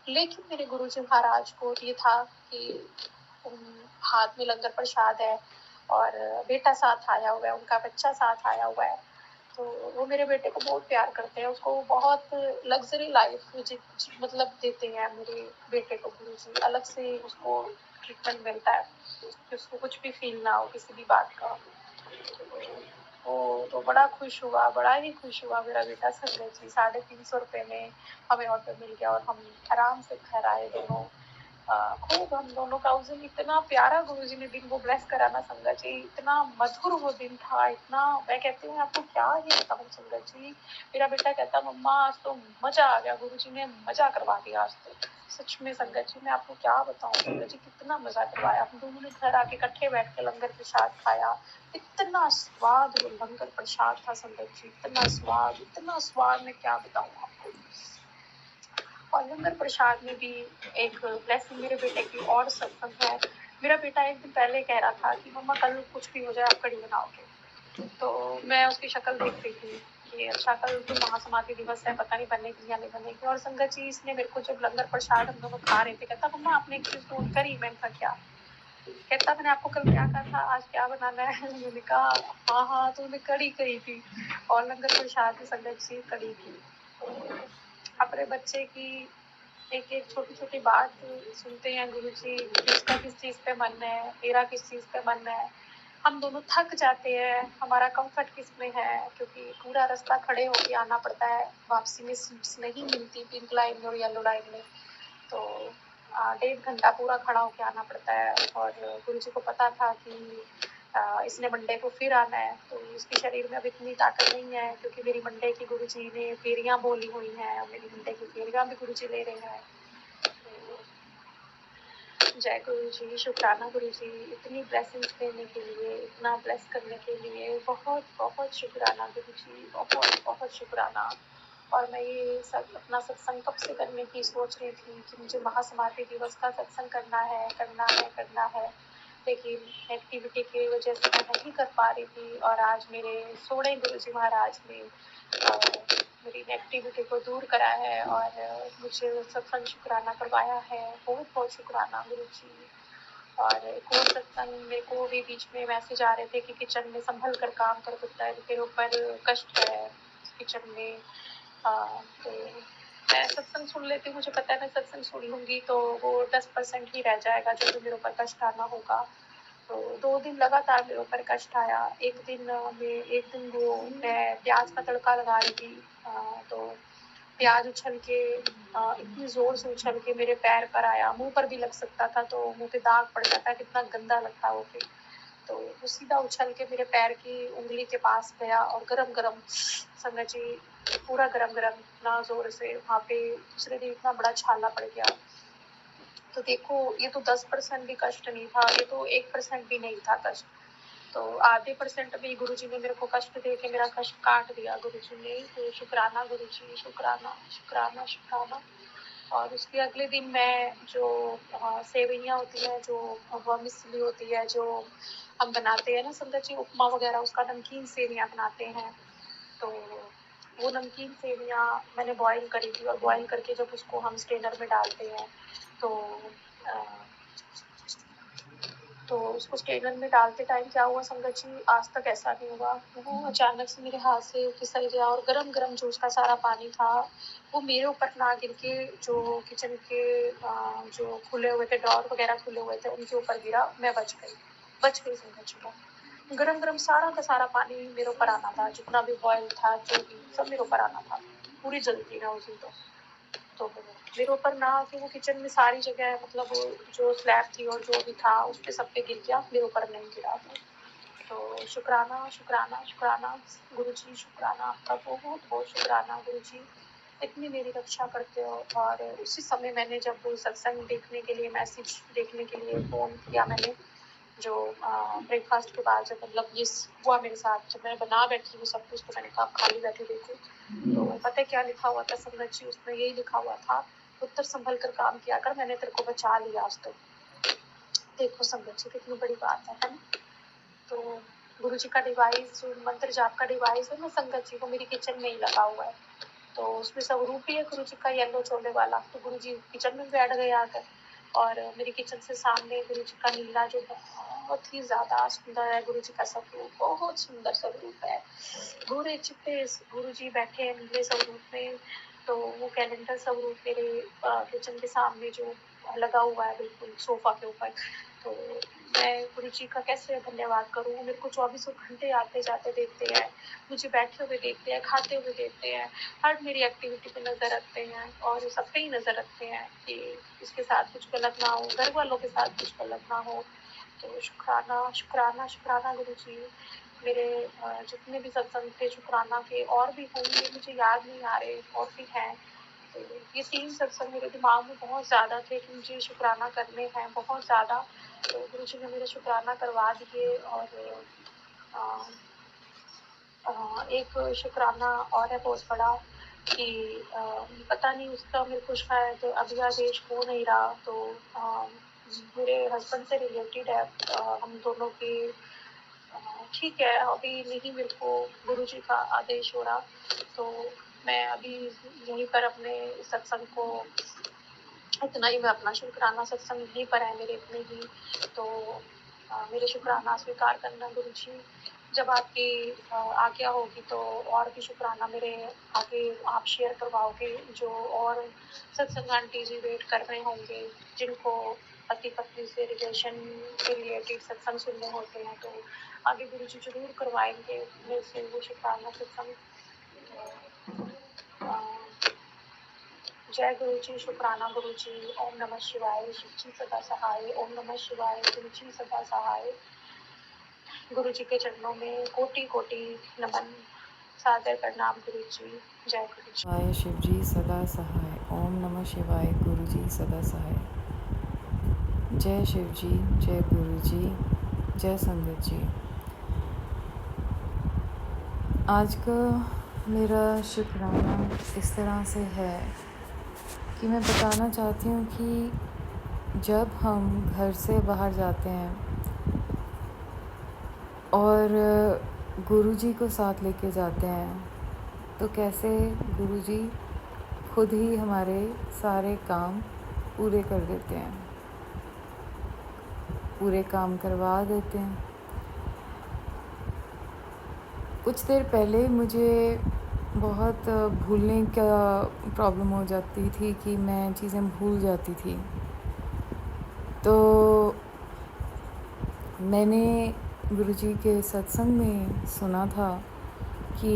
लेकिन मेरे गुरुजी महाराज को ये था कि हाथ में लंगर प्रसाद है, और बेटा साथ आया हुआ है, उनका बच्चा साथ आया हुआ है। तो वो मेरे बेटे को बहुत प्यार करते हैं, उसको बहुत लग्ज़री लाइफ़ मतलब देते हैं मेरे बेटे को गुरुजी। अलग से उसको ट्रीटमेंट मिलता है कि उसको कुछ भी फ़ील ना हो किसी भी बात का। तो बड़ा खुश हुआ, बड़ा ही खुश हुआ मेरा बेटा संगत जी। 350 रुपए में हमें ऑटो मिल गया, और हम आराम से घर आए दोनों। खूब हम दोनों का उस दिन इतना प्यारा गुरुजी ने दिन वो ब्लेस करा ना संगत जी, इतना मधुर वो दिन था, इतना मैं कहती हूँ आपको क्या ही बताऊँ संगत जी। मेरा बेटा कहता मम्मा आज तो मजा आ गया, गुरुजी ने मजा करवा दिया आज तो। सच में संगत जी मैं आपको क्या बताऊँ संगत जी, कितना मजा करवाया। हम दोनों ने घर आके इकट्ठे बैठ के लंगर प्रसाद खाया, इतना स्वाद वो लंगर प्रसाद था संगत जी, इतना स्वाद मैं क्या बताऊँ आपको। और लंगर प्रसाद में भी एक ब्लेसिंग मेरे बेटे की और सत्संग है। मेरा बेटा एक दिन पहले कह रहा था कि मम्मा कल कुछ भी हो जाए आप कढ़ी बनाओगे। तो मैं उसकी शक्ल देख रही थी कि अच्छा कल तो महासमाधि दिवस है, पता नहीं बनेगी या नहीं बनेगी। और संगत जी इसने मेरे को जब लंगर प्रसाद हम दोनों खा रहे थे कहता मम्मा आपने एक चीज नोट करी। मैंने कहा क्या? कहता मैंने आपको कल क्या कहा था आज क्या बनाना है? मैंने कहा हाँ हाँ तो मैं कढ़ी कही थी। और लंगर प्रसाद में संगत जी कढ़ी थी। अपने बच्चे की एक एक छोटी छोटी बात सुनते हैं गुरुजी, किसका किस चीज पे मन है, मेरा किस चीज पे मन है। हम दोनों थक जाते हैं, हमारा कंफर्ट किस में है, क्योंकि पूरा रास्ता खड़े होके आना पड़ता है, वापसी में सीट्स नहीं मिलती पिंक लाइन में और येलो लाइन में। तो 1.5 घंटा पूरा खड़ा होके आना पड़ता है। और गुरुजी को पता था कि इसने मंडे को फिर आना है, तो इसके शरीर में अब इतनी ताकत नहीं है, क्योंकि मेरी मंडे की गुरुजी ने फेरियां बोली हुई हैं, मेरी मंडे की फेरियां भी गुरुजी ले रहे हैं। जय गुरु जी, शुक्राना गुरु जी, इतनी ब्लेसिंग्स देने के लिए, इतना ब्लेस करने के लिए बहुत बहुत शुक्राना गुरु जी, बहुत बहुत शुक्राना। और मैं ये सब अपना सत्संग कब से करने की सोच रही थी कि मुझे महासमाधि दिवस का सत्संग करना है करना है करना है, लेकिन एक्टिविटी की वजह से मैं नहीं कर पा रही थी। और आज मेरे सोने गुरु जी महाराज ने मेरी नेगेटिविटी को दूर करा है और मुझे सत्संग शुक्राना करवाया है। बहुत बहुत शुक्राना गुरु जी। और एक और सत्संग मेरे को भी बीच में मैसेज आ रहे थे कि किचन में संभल कर काम कर सकता है, तेरे ऊपर कष्ट है किचन में। तो मैं सत्संग सुन लेती हूँ, मुझे पता है मैं सत्संग सुन लूंगी तो वो 10% ही रह जाएगा जो भी मेरे ऊपर कष्ट आना होगा। तो 2 दिन लगातार मेरे ऊपर कष्ट आया। एक दिन वो मैं प्याज का तड़का लगा रही थी, तो प्याज उछल के इतनी जोर से उछल के मेरे पैर पर आया, मुंह पर भी लग सकता था, तो मुंह पे दाग पड़ जाता, कितना गंदा लगता वो फिर। तो वो सीधा उछल के मेरे पैर की उंगली के पास गया और गरम गरम संगत जी, पूरा गरम गरम इतना जोर से वहाँ पे दूसरे दिन इतना बड़ा छाला पड़ गया। तो देखो ये तो 10% भी कष्ट नहीं था, ये तो 1% भी नहीं था कष्ट। तो आधे परसेंट भी गुरु जी ने मेरे को कष्ट दे के मेरा कष्ट काट दिया गुरु जी ने। तो शुक्राना गुरु जी, शुक्राना शुक्राना शुक्राना। और उसके अगले दिन मैं जो सेवइयाँ होती है, जो मिसली होती है, जो हम बनाते हैं ना संगत जी उपमा वगैरह, उसका नमकीन सेवइयाँ बनाते हैं। तो वो नमकीन सेवइयाँ मैंने बॉईल करी थी, और बॉईल करके जब उसको हम स्ट्रेनर में डालते हैं तो उसको स्ट्रेनर में डालते टाइम क्या हुआ संगत जी, आज तक ऐसा नहीं हुआ। वो अचानक से मेरे हाथ से फिसल गया और गरम गरम जो उसका सारा पानी था वो मेरे ऊपर ना गिर के जो किचन के जो खुले हुए थे ड्रॉर वगैरह खुले हुए थे उनके ऊपर गिरा। मैं बच गई संगत जी। गरम गरम सारा का सारा पानी मेरे ऊपर आना था, जितना भी बॉयल था जो भी सब मेरे ऊपर आना था। पूरी जलती ना उस दिन तो मेरे ऊपर ना कि वो किचन में सारी जगह मतलब जो स्लैब थी और जो भी था उस पे सब पे गिर गया, मेरे ऊपर नहीं गिरा था। तो शुक्राना शुक्राना शुक्राना गुरु जी, शुक्राना आपका बहुत बहुत शुक्राना गुरु जी, इतनी मेरी रक्षा करते हो। और उसी समय मैंने जब सत्संग देखने के लिए मैसेज देखने के लिए फ़ोन किया मैंने, जो ब्रेकफास्ट के बाद जब मतलब ये हुआ मेरे साथ, जब मैं बना बैठी हूँ सब कुछ, तो मैंने कहा खाली बैठे देखो तो पता है क्या लिखा हुआ था संगत जी, उसमें यही लिखा हुआ था, उत्तर संभल कर काम किया कर, मैंने तेरे को बचा लिया आज तो। देखो संगत जी कितनी बड़ी बात है ना। तो गुरु जी का डिवाइस, जो मंत्र जाप का डिवाइस है ना संगत जी, वो मेरी किचन में ही लगा हुआ है। तो उसमें स्वरूप भी है गुरु जी का येलो चोले वाला। तो गुरु जी किचन में बैठ गए आकर, और मेरी किचन से सामने गुरु जी का नीला जो बहुत ही ज्यादा सुंदर है, गुरु जी का स्वरूप बहुत सुंदर स्वरूप है। गोरे चिट्टे गुरु जी बैठे हैं नीले स्वरूप में। तो वो कैलेंडर स्वरूप मेरे किचन के सामने जो लगा हुआ है बिल्कुल सोफ़ा के ऊपर। तो मैं गुरुजी का कैसे धन्यवाद करूँ? मेरे को चौबीसों घंटे आते-जाते देखते हैं, मुझे बैठे हुए देखते हैं, खाते हुए देखते हैं, हर मेरी एक्टिविटी पे नज़र रखते हैं और सब पे ही नज़र रखते हैं कि इसके साथ कुछ गलत ना हो, घर वालों के साथ कुछ गलत ना हो। तो शुक्राना, शुक्राना, शुक्राना गुरुजी। मेरे जितने भी सत्संग थे शुक्राना के और भी होंगे, मुझे याद नहीं आ रहे और भी हैं। तो ये 3 सत्संग मेरे दिमाग में बहुत ज़्यादा थे कि मुझे शुक्राना करने हैं बहुत ज़्यादा। तो गुरुजी ने मेरे शुक्राना करवा दिए और अ एक शुक्राना और है बहुत बड़ा कि पता नहीं उसका मेरे को शायद अभी आदेश हो नहीं रहा। तो मेरे हस्बैंड से रिलेटेड है। हम दोनों की ठीक है, अभी नहीं मेरे को गुरुजी का आदेश हो रहा। तो मैं अभी यहीं पर अपने सत्संग को इतना ही मैं अपना शुक्राना सत्संग यहीं पर है मेरे इतने ही। तो मेरे शुक्राना स्वीकार करना गुरुजी। जब आपकी आज्ञा होगी तो और भी शुक्राना मेरे आगे आप शेयर करवाओगे, जो और सत्संग आंटी जी वेट कर रहे होंगे, जिनको पति-पत्नी से रिलेशन के रिलेटेड सत्संग सुनने होते हैं, तो आगे गुरुजी ज़रूर करवाएँगे मेरे से वो शुक्राना सत्संग। अ जय गुरुजी, शुक्राना गुरुजी, ओम नमः शिवाय, शिव जी सदा सहाय, ओम नमः शिवाय, गुरुजी सदा सहाय। गुरुजी के चरणों में कोटि-कोटि नमन, सादर प्रणाम गुरुजी, जय गुरुजी। शिवाय शिव जी सदा सहाय, ओम नमः शिवाय, गुरु जी सदा सहाय। जय शिव जी, जय गुरु जी, जय संगत जी। आज का मेरा शुक्राना इस तरह से है कि मैं बताना चाहती हूँ कि जब हम घर से बाहर जाते हैं और गुरुजी को साथ लेके जाते हैं, तो कैसे गुरुजी खुद ही हमारे सारे काम पूरे कर देते हैं, पूरे काम करवा देते हैं। कुछ देर पहले मुझे बहुत भूलने का प्रॉब्लम हो जाती थी कि मैं चीज़ें भूल जाती थी। तो मैंने गुरुजी के सत्संग में सुना था कि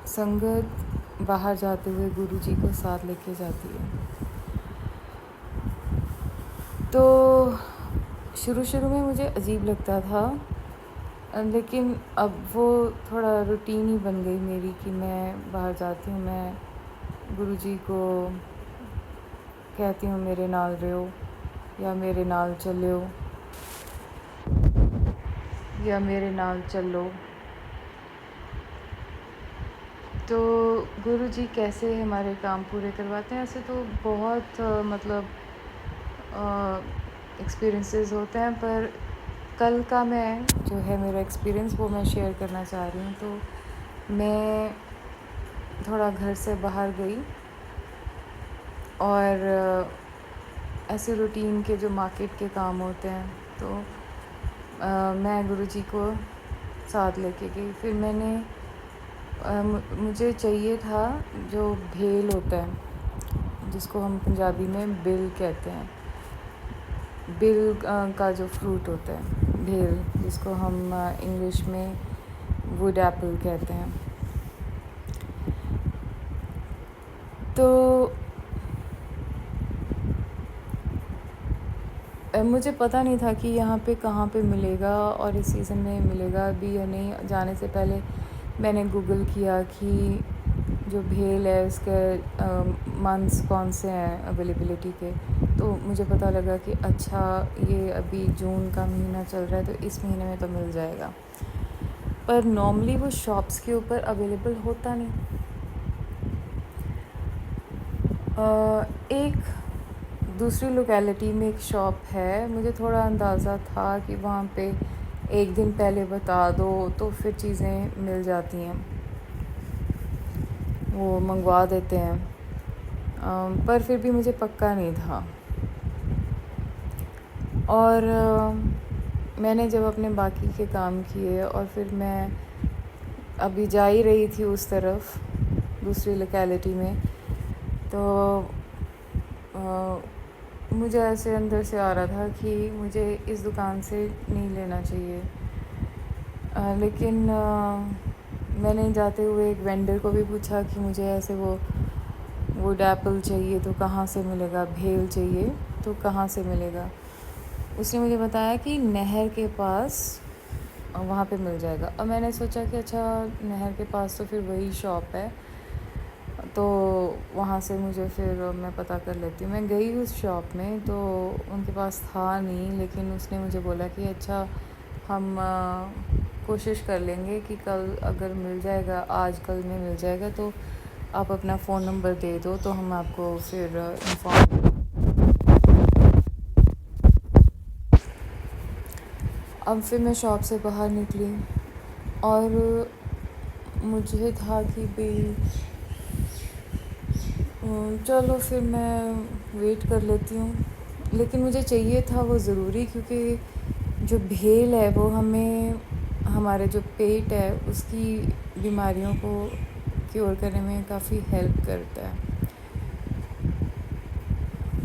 संगत बाहर जाते हुए गुरुजी को साथ लेके जाती है। तो शुरू में मुझे अजीब लगता था, लेकिन अब वो थोड़ा रूटीन ही बन गई मेरी कि मैं बाहर जाती हूँ, मैं गुरुजी को कहती हूँ मेरे नाल रहो या मेरे नाल चलो या मेरे नाल चलो। तो गुरुजी कैसे हमारे काम पूरे करवाते हैं, ऐसे तो बहुत मतलब एक्सपीरियंसेस होते हैं, पर कल का मैं जो है मेरा एक्सपीरियंस वो मैं शेयर करना चाह रही हूँ। तो मैं थोड़ा घर से बाहर गई और ऐसे रूटीन के जो मार्केट के काम होते हैं, तो मैं गुरुजी को साथ लेके गई। फिर मैंने मुझे चाहिए था जो भेल होता है, जिसको हम पंजाबी में बिल कहते हैं, बिल का जो फ्रूट होता है, भेल, जिसको हम इंग्लिश में वुड एप्पल कहते हैं। तो मुझे पता नहीं था कि यहाँ पे कहाँ पे मिलेगा और इस सीज़न में मिलेगा भी या नहीं। जाने से पहले मैंने गूगल किया कि जो भेल है उसके मंथ्स कौन से हैं अवेलेबिलिटी के। तो मुझे पता लगा कि अच्छा ये अभी जून का महीना चल रहा है, तो इस महीने में तो मिल जाएगा। पर नॉर्मली वो शॉप्स के ऊपर अवेलेबल होता नहीं। एक दूसरी लोकेलिटी में एक शॉप है, मुझे थोड़ा अंदाज़ा था कि वहाँ पे एक दिन पहले बता दो तो फिर चीज़ें मिल जाती हैं, वो मंगवा देते हैं। पर फिर भी मुझे पक्का नहीं था। और मैंने जब अपने बाकी के काम किए और फिर मैं अभी जा ही रही थी उस तरफ दूसरी लोकेलिटी में, तो मुझे ऐसे अंदर से आ रहा था कि मुझे इस दुकान से नहीं लेना चाहिए। लेकिन मैंने जाते हुए एक वेंडर को भी पूछा कि मुझे ऐसे वो वुड एप्पल चाहिए तो कहाँ से मिलेगा, भेल चाहिए तो कहाँ से मिलेगा। उसने मुझे बताया कि नहर के पास वहाँ पे मिल जाएगा। अब मैंने सोचा कि अच्छा, नहर के पास तो फिर वही शॉप है, तो वहाँ से मुझे फिर मैं पता कर लेती हूँ। मैं गई उस शॉप में तो उनके पास था नहीं, लेकिन उसने मुझे बोला कि अच्छा, हम कोशिश कर लेंगे कि कल अगर मिल जाएगा, आज कल में मिल जाएगा तो आप अपना फ़ोन नंबर दे दो तो हम आपको फिर इन्फॉर्म। अब फिर मैं शॉप से बाहर निकली और मुझे था कि भाई चलो फिर मैं वेट कर लेती हूँ। लेकिन मुझे चाहिए था वो ज़रूरी, क्योंकि जो भेल है वो हमें हमारे जो पेट है उसकी बीमारियों को क्योर करने में काफ़ी हेल्प करता है।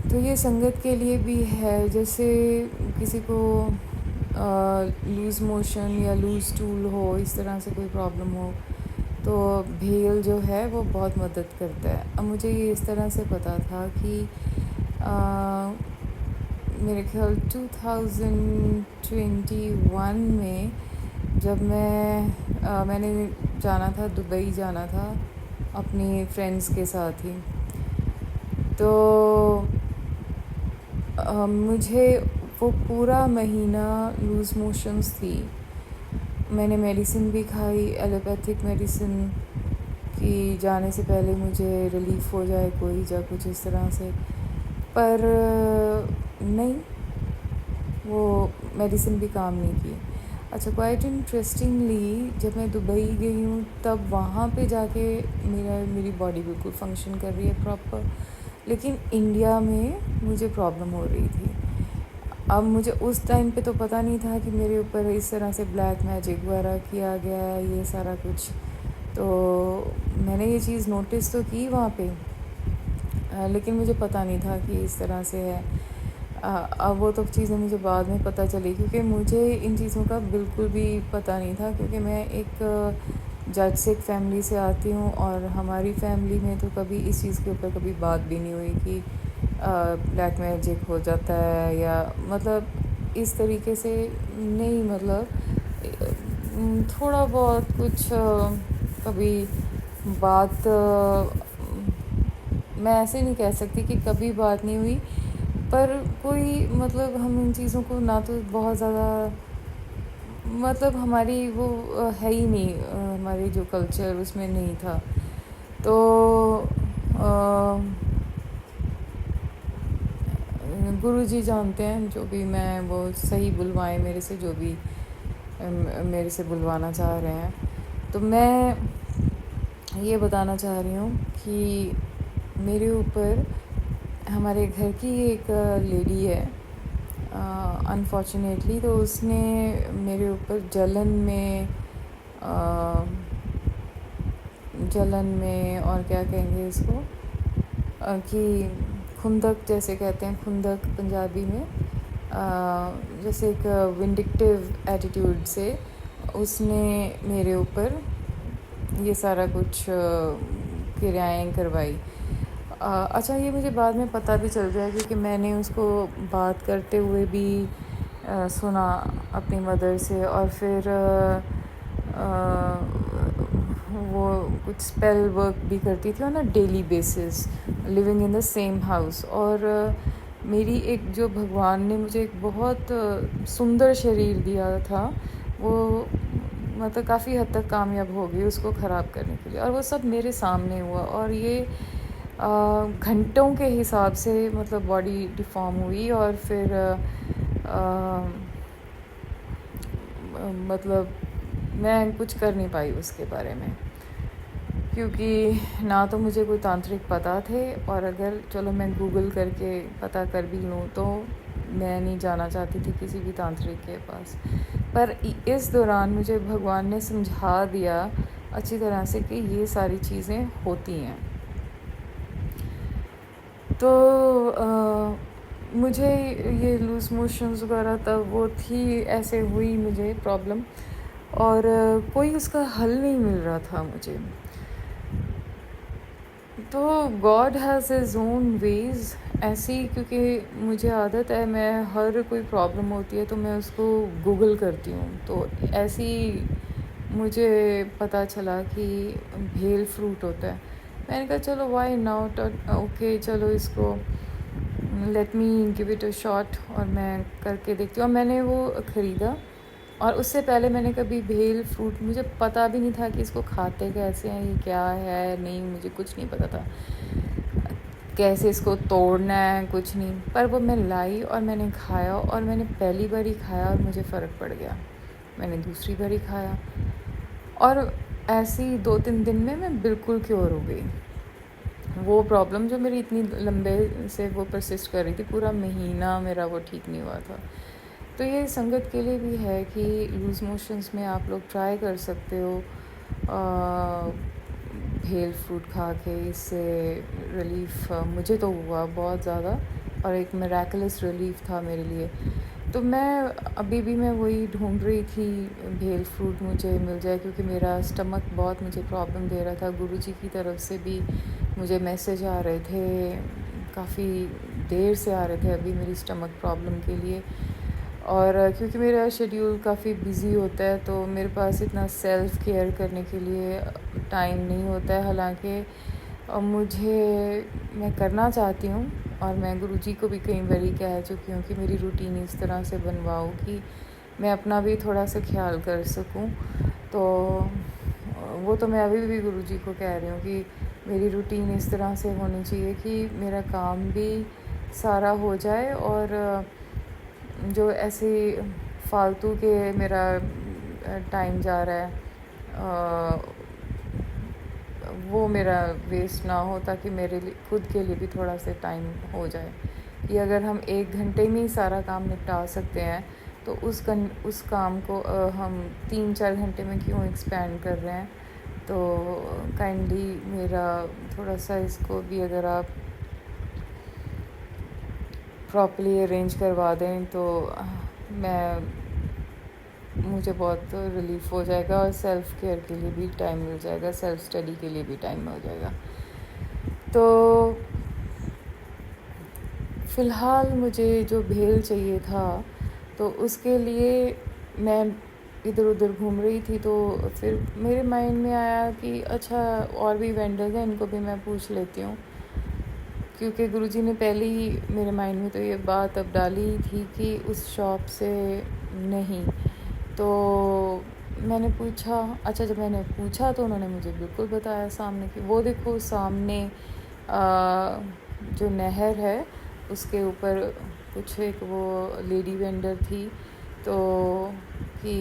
तो ये संगत के लिए भी है, जैसे किसी को लूज़ मोशन या लूज़ स्टूल हो, इस तरह से कोई प्रॉब्लम हो तो भेल जो है वो बहुत मदद करता है। अब मुझे ये इस तरह से पता था कि मेरे ख्याल 2021 में जब मैंने जाना था, दुबई जाना था अपनी फ्रेंड्स के साथ ही, तो मुझे वो पूरा महीना लूज़ मोशंस थी। मैंने मेडिसिन भी खाई, एलोपैथिक मेडिसिन कि जाने से पहले मुझे रिलीफ़ हो जाए कोई या कुछ इस तरह से, पर नहीं, वो मेडिसिन भी काम नहीं की। अच्छा, क्वाइट इंटरेस्टिंगली जब मैं दुबई गई हूँ तब वहाँ पे जाके मेरी बॉडी बिल्कुल फंक्शन कर रही है प्रॉपर, लेकिन इंडिया में मुझे प्रॉब्लम हो रही थी। अब मुझे उस टाइम पे तो पता नहीं था कि मेरे ऊपर इस तरह से ब्लैक मैजिक वगैरह किया गया है, ये सारा कुछ। तो मैंने ये चीज़ नोटिस तो की वहाँ पे, लेकिन मुझे पता नहीं था कि इस तरह से है। अब वो तो चीज़ें मुझे बाद में पता चली, क्योंकि मुझे इन चीज़ों का बिल्कुल भी पता नहीं था, क्योंकि मैं एक जज सिख फैमिली से आती हूँ और हमारी फैमिली में तो कभी इस चीज़ के ऊपर कभी बात भी नहीं हुई कि ब्लैक मैजिक हो जाता है, या मतलब इस तरीके से नहीं, मतलब थोड़ा बहुत कुछ कभी बात मैं ऐसे नहीं कह सकती कि कभी बात नहीं हुई, पर कोई मतलब हम इन चीज़ों को ना तो बहुत ज़्यादा, मतलब हमारी वो है ही नहीं, हमारी जो कल्चर उसमें नहीं था। तो गुरुजी जानते हैं जो भी मैं वो सही बुलवाएं मेरे से, जो भी मेरे से बुलवाना चाह रहे हैं। तो मैं ये बताना चाह रही हूँ कि मेरे ऊपर हमारे घर की एक लेडी है, अनफॉर्चुनेटली, तो उसने मेरे ऊपर जलन में और क्या कहेंगे इसको, कि खुंदक जैसे कहते हैं, खुंदक पंजाबी में, जैसे एक विंडिक्टिव एटीट्यूड से उसने मेरे ऊपर ये सारा कुछ क्रियाएं करवाई। अच्छा, ये मुझे बाद में पता भी चल गया, क्योंकि मैंने उसको बात करते हुए भी सुना अपनी मदर से, और फिर वो कुछ स्पेल वर्क भी करती थी on a daily basis, living in the same house. और मेरी एक जो भगवान ने मुझे एक बहुत सुंदर शरीर दिया था, वो मतलब काफ़ी हद तक कामयाब हो गई उसको ख़राब करने के लिए, और वो सब मेरे सामने हुआ। और ये घंटों के हिसाब से मतलब बॉडी डिफॉर्म हुई, और फिर मतलब मैं कुछ कर नहीं पाई उसके बारे में, क्योंकि ना तो मुझे कोई तांत्रिक पता थे, और अगर चलो मैं गूगल करके पता कर भी लूँ तो मैं नहीं जाना चाहती थी किसी भी तांत्रिक के पास। पर इस दौरान मुझे भगवान ने समझा दिया अच्छी तरह से कि ये सारी चीज़ें होती हैं। तो मुझे ये लूज़ मोशंस वगैरह तब वो थी, ऐसे हुई मुझे प्रॉब्लम, और कोई उसका हल नहीं मिल रहा था मुझे। तो God has his own ways ऐसी, क्योंकि मुझे आदत है, मैं हर कोई प्रॉब्लम होती है तो मैं उसको गूगल करती हूँ। तो ऐसी मुझे पता चला कि भेल फ्रूट होता है। मैंने कहा चलो व्हाई नॉट, ओके चलो इसको let me give it a shot, और मैं करके देखती हूँ। और मैंने वो ख़रीदा, और उससे पहले मैंने कभी भेल फ्रूट, मुझे पता भी नहीं था कि इसको खाते कैसे हैं, ये क्या है, नहीं, मुझे कुछ नहीं पता था कैसे इसको तोड़ना है, कुछ नहीं। पर वो मैं लाई और मैंने खाया, और मैंने पहली बार ही खाया और मुझे फ़र्क पड़ गया। मैंने दूसरी बार ही खाया, और ऐसी 2-3 दिन में मैं बिल्कुल क्योर हो गई। वो प्रॉब्लम जो मेरी इतनी लंबे से वो परसिस्ट कर रही थी, पूरा महीना मेरा वो ठीक नहीं हुआ था। तो ये संगत के लिए भी है कि लूज़ मोशंस में आप लोग ट्राई कर सकते हो भेल फ्रूट खा के, इससे रिलीफ़ मुझे तो हुआ बहुत ज़्यादा, और एक मिरेकलस रिलीफ़ था मेरे लिए। तो मैं अभी भी मैं वही ढूंढ रही थी, भेल फ्रूट मुझे मिल जाए, क्योंकि मेरा स्टमक बहुत मुझे प्रॉब्लम दे रहा था। गुरुजी की तरफ से भी मुझे मैसेज आ रहे थे, काफ़ी देर से आ रहे थे अभी मेरी स्टमक प्रॉब्लम के लिए। और क्योंकि मेरा शेड्यूल काफ़ी बिज़ी होता है, तो मेरे पास इतना सेल्फ़ केयर करने के लिए टाइम नहीं होता है। हालांकि मैं करना चाहती हूँ, और मैं गुरुजी को भी कई बारी कह चुकी हूँ कि मेरी रूटीन इस तरह से बनवाओ कि मैं अपना भी थोड़ा सा ख्याल कर सकूँ। तो वो तो मैं अभी भी गुरुजी को कह रही हूँ कि मेरी रूटीन इस तरह से होनी चाहिए कि मेरा काम भी सारा हो जाए, और जो ऐसे फालतू के मेरा टाइम जा रहा है वो मेरा वेस्ट ना हो, ताकि मेरे लिए खुद के लिए भी थोड़ा सा टाइम हो जाए। कि अगर हम 1 घंटे में ही सारा काम निपटा सकते हैं, तो उस काम को हम 3-4 घंटे में क्यों एक्सपेंड कर रहे हैं। तो काइंडली मेरा थोड़ा सा इसको भी अगर आप प्रॉपर्ली अरेंज करवा दें, तो मुझे बहुत रिलीफ़ हो जाएगा, और सेल्फ़ केयर के लिए भी टाइम मिल जाएगा, सेल्फ़ स्टडी के लिए भी टाइम मिल जाएगा। तो फ़िलहाल मुझे जो भेल चाहिए था, तो उसके लिए मैं इधर उधर घूम रही थी, तो फिर मेरे माइंड में आया कि अच्छा, और भी वेंडर्स हैं, इनको भी मैं पूछ लेती हूँ। क्योंकि गुरुजी ने पहले ही मेरे माइंड में तो ये बात अब डाली थी कि उस शॉप से नहीं। तो मैंने पूछा, अच्छा जब मैंने पूछा तो उन्होंने मुझे बिल्कुल बताया सामने की, वो देखो सामने जो नहर है उसके ऊपर कुछ एक वो लेडी वेंडर थी, तो कि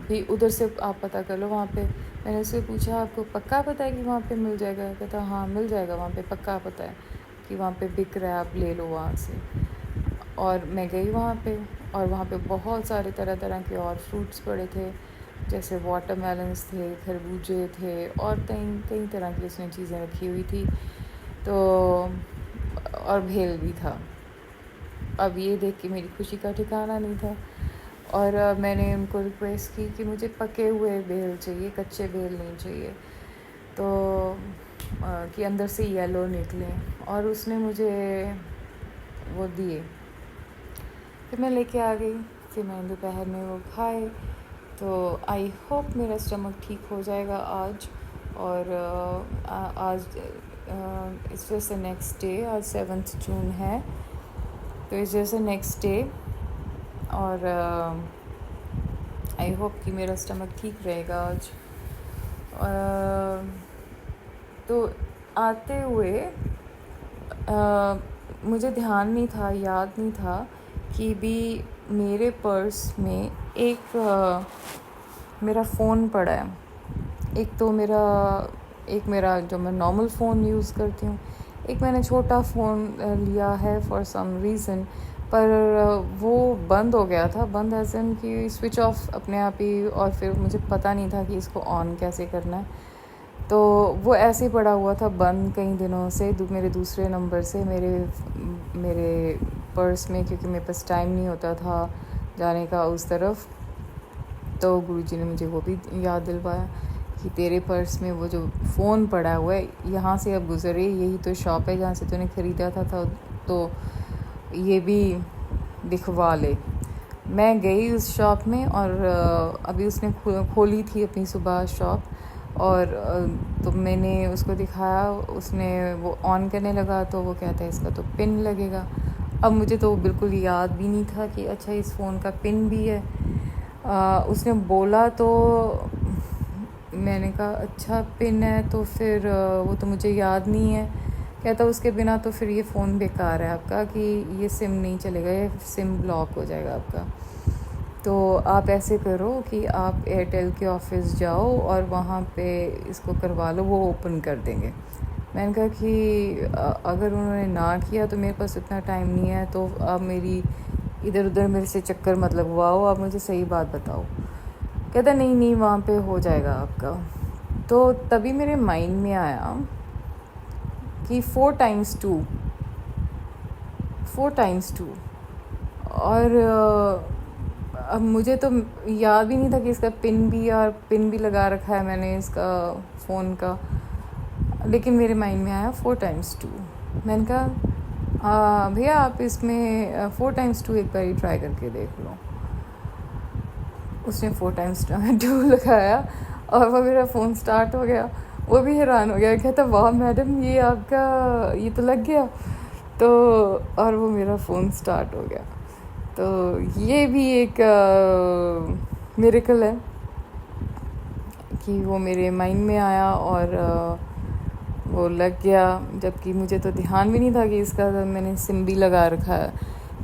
भी उधर से आप पता कर लो वहाँ पे। मैंने उससे पूछा आपको पक्का पता है कि वहाँ पे मिल जाएगा? कहता हाँ मिल जाएगा, वहाँ पे पक्का पता है कि वहाँ पे बिक रहा है, आप ले लो वहाँ से। और मैं गई वहाँ पे, और वहाँ पे बहुत सारे तरह तरह के और फ्रूट्स पड़े थे, जैसे वाटरमेलन्स थे, खरबूजे थे, और कई तरह की उसने चीज़ें रखी हुई थी। तो और भेल भी था। अब ये देख के मेरी खुशी का ठिकाना नहीं था, और मैंने उनको रिक्वेस्ट की कि मुझे पके हुए भेल चाहिए, कच्चे भेल नहीं चाहिए, तो कि अंदर से येलो निकलें, और उसने मुझे वो दिए। फिर मैं लेके आ गई, फिर मैंने दोपहर में वो खाए। तो आई होप मेरा स्टमक ठीक हो जाएगा आज। और आज it's just the next day, आज 7 जून है, तो it's just the next day, और आई होप कि मेरा स्टमक ठीक रहेगा आज। तो आते हुए मुझे ध्यान नहीं था, याद नहीं था कि भी मेरे पर्स में एक मेरा फ़ोन पड़ा है। एक मेरा जो मैं नॉर्मल फ़ोन यूज़ करती हूँ, एक मैंने छोटा फ़ोन लिया है फॉर सम रीज़न, पर वो बंद हो गया था, बंद ऐसे कि स्विच ऑफ अपने आप ही, और फिर मुझे पता नहीं था कि इसको ऑन कैसे करना है। तो वो ऐसे ही पड़ा हुआ था बंद कई दिनों से, मेरे दूसरे नंबर से मेरे पर्स में, क्योंकि मेरे पास टाइम नहीं होता था जाने का उस तरफ, तो गुरुजी ने मुझे वो भी याद दिलवाया कि तेरे पर्स में वो जो फ़ोन पड़ा हुआ है, यहाँ से अब गुज़रे, यही तो शॉप है जहाँ से तूने ख़रीदा था तो ये भी दिखवा ले। मैं गई उस शॉप में और अभी उसने खोली थी अपनी सुबह शॉप, और तो मैंने उसको दिखाया, उसने वो ऑन करने लगा तो वो कहता है इसका तो पिन लगेगा। अब मुझे तो बिल्कुल याद भी नहीं था कि अच्छा इस फ़ोन का पिन भी है। उसने बोला तो मैंने कहा अच्छा पिन है, तो फिर वो तो मुझे याद नहीं है। कहता उसके बिना तो फिर ये फ़ोन बेकार है आपका, कि ये सिम नहीं चलेगा, ये सिम ब्लॉक हो जाएगा आपका। तो आप ऐसे करो कि आप एयरटेल के ऑफिस जाओ और वहाँ पे इसको करवा लो, वो ओपन कर देंगे। मैंने कहा कि अगर उन्होंने ना किया तो मेरे पास इतना टाइम नहीं है, तो आप मेरी इधर उधर मेरे से चक्कर मत लगवाओ, आप मुझे सही बात बताओ। कहता नहीं वहाँ पे हो जाएगा आपका। तो तभी मेरे माइंड में आया कि 4 times 2 और अब मुझे तो याद भी नहीं था कि इसका पिन भी लगा रखा है मैंने इसका फ़ोन का, लेकिन मेरे माइंड में आया 4 times 2। मैंने कहा भैया आप इसमें 4 times 2 एक बार ट्राई करके देख लो। उसने 4 times 2 लगाया और वो मेरा फ़ोन स्टार्ट हो गया। वो भी हैरान हो गया, कहता वाह मैडम ये आपका ये तो लग गया। तो और वो मेरा फ़ोन स्टार्ट हो गया। तो ये भी एक मिरेकल है कि वो मेरे माइंड में आया और वो लग गया, जबकि मुझे तो ध्यान भी नहीं था कि इसका मैंने सिम भी लगा रखा है।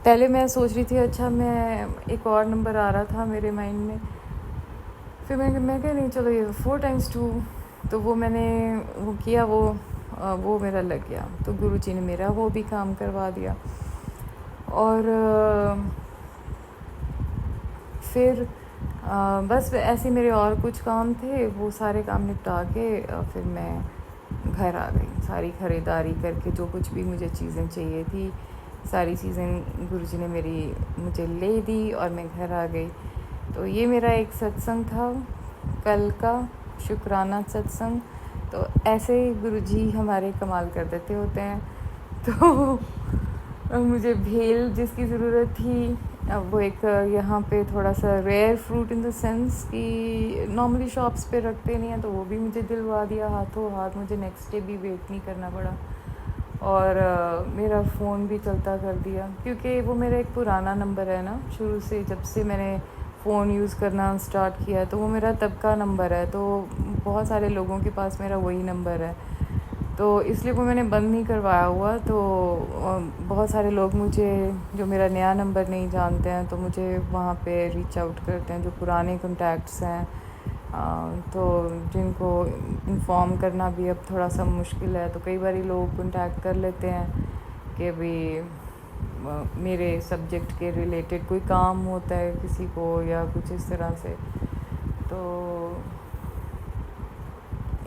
पहले मैं सोच रही थी अच्छा मैं एक और नंबर आ रहा था मेरे माइंड में, फिर मैं कहा नहीं चलो ये 4 times 2, तो वो मैंने वो किया, वो मेरा लग गया। तो गुरुजी ने मेरा वो भी काम करवा दिया। और फिर बस ऐसे मेरे और कुछ काम थे, वो सारे काम निपटा के फिर मैं घर आ गई। सारी ख़रीदारी करके जो कुछ भी मुझे चीज़ें चाहिए थी सारी चीज़ें गुरुजी ने मुझे ले दी और मैं घर आ गई। तो ये मेरा एक सत्संग था कल का, शुक्राना सत्संग। तो ऐसे ही गुरुजी हमारे कमाल कर देते होते हैं। तो मुझे भेल जिसकी ज़रूरत थी, अब वो एक यहाँ पे थोड़ा सा rare fruit in the sense कि नॉर्मली शॉप्स पे रखते नहीं हैं, तो वो भी मुझे दिलवा दिया हाथों हाथ। मुझे नेक्स्ट डे भी वेट नहीं करना पड़ा और मेरा फ़ोन भी चलता कर दिया, क्योंकि वो मेरा एक पुराना नंबर है ना, शुरू से जब से मैंने फ़ोन यूज़ करना स्टार्ट किया तो वो मेरा तब का नंबर है। तो बहुत सारे लोगों के पास मेरा वही नंबर है, तो इसलिए वो मैंने बंद नहीं करवाया हुआ। तो बहुत सारे लोग मुझे जो मेरा नया नंबर नहीं जानते हैं तो मुझे वहाँ पे रीच आउट करते हैं, जो पुराने कॉन्टैक्ट्स हैं, तो जिनको इन्फॉर्म करना भी अब थोड़ा सा मुश्किल है। तो कई बार लोग कॉन्टैक्ट कर लेते हैं कि अभी मेरे सब्जेक्ट के रिलेटेड कोई काम होता है किसी को या कुछ इस तरह से, तो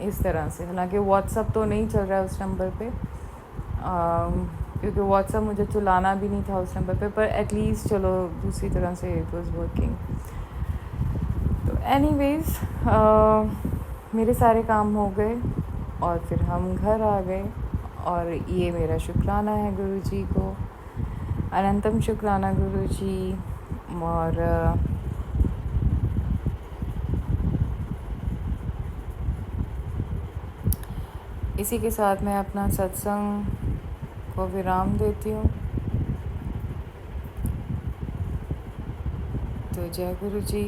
इस तरह से। हालांकि व्हाट्सअप तो नहीं चल रहा है उस नंबर पे, क्योंकि व्हाट्सअप मुझे चलाना भी नहीं था उस नंबर पे, पर एटलीस्ट चलो दूसरी तरह से इट वाज वर्किंग। तो एनीवेज मेरे सारे काम हो गए और फिर हम घर आ गए, और ये मेरा शुक्राना है गुरुजी को, अनंतम शुक्राना गुरुजी। और इसी के साथ मैं अपना सत्संग को विराम देती हूँ। तो जय गुरुजी,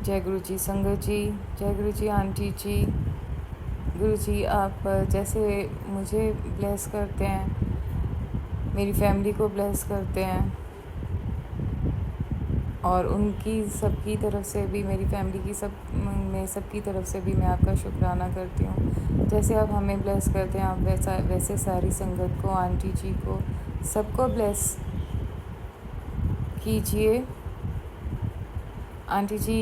जय गुरुजी संगत जी, जय गुरुजी आंटी जी। गुरुजी आप जैसे मुझे ब्लेस करते हैं, मेरी फैमिली को ब्लेस करते हैं, और उनकी सबकी तरफ से भी, मेरी फैमिली की सबकी तरफ से भी मैं आपका शुक्राना करती हूँ। जैसे आप हमें ब्लेस करते हैं, आप वैसे सारी संगत को, आंटी जी को, सबको ब्लेस कीजिए। आंटी जी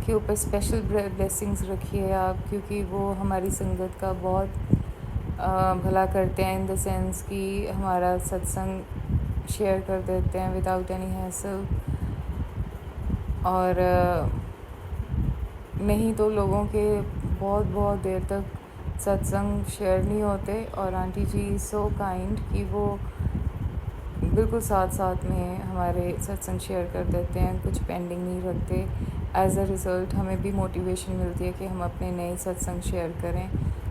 के ऊपर स्पेशल ब्लेसिंग्स रखिए आप, क्योंकि वो हमारी संगत का बहुत भला करते हैं, इन द सेंस कि हमारा सत्संग शेयर कर देते हैं विदाउट एनी हैसल। और नहीं तो लोगों के बहुत बहुत देर तक सत्संग शेयर नहीं होते। और आंटी जी सो काइंड कि वो बिल्कुल साथ साथ में हमारे सत्संग शेयर कर देते हैं, कुछ पेंडिंग नहीं रखते। एज़ अ रिज़ल्ट हमें भी मोटिवेशन मिलती है कि हम अपने नए सत्संग शेयर करें।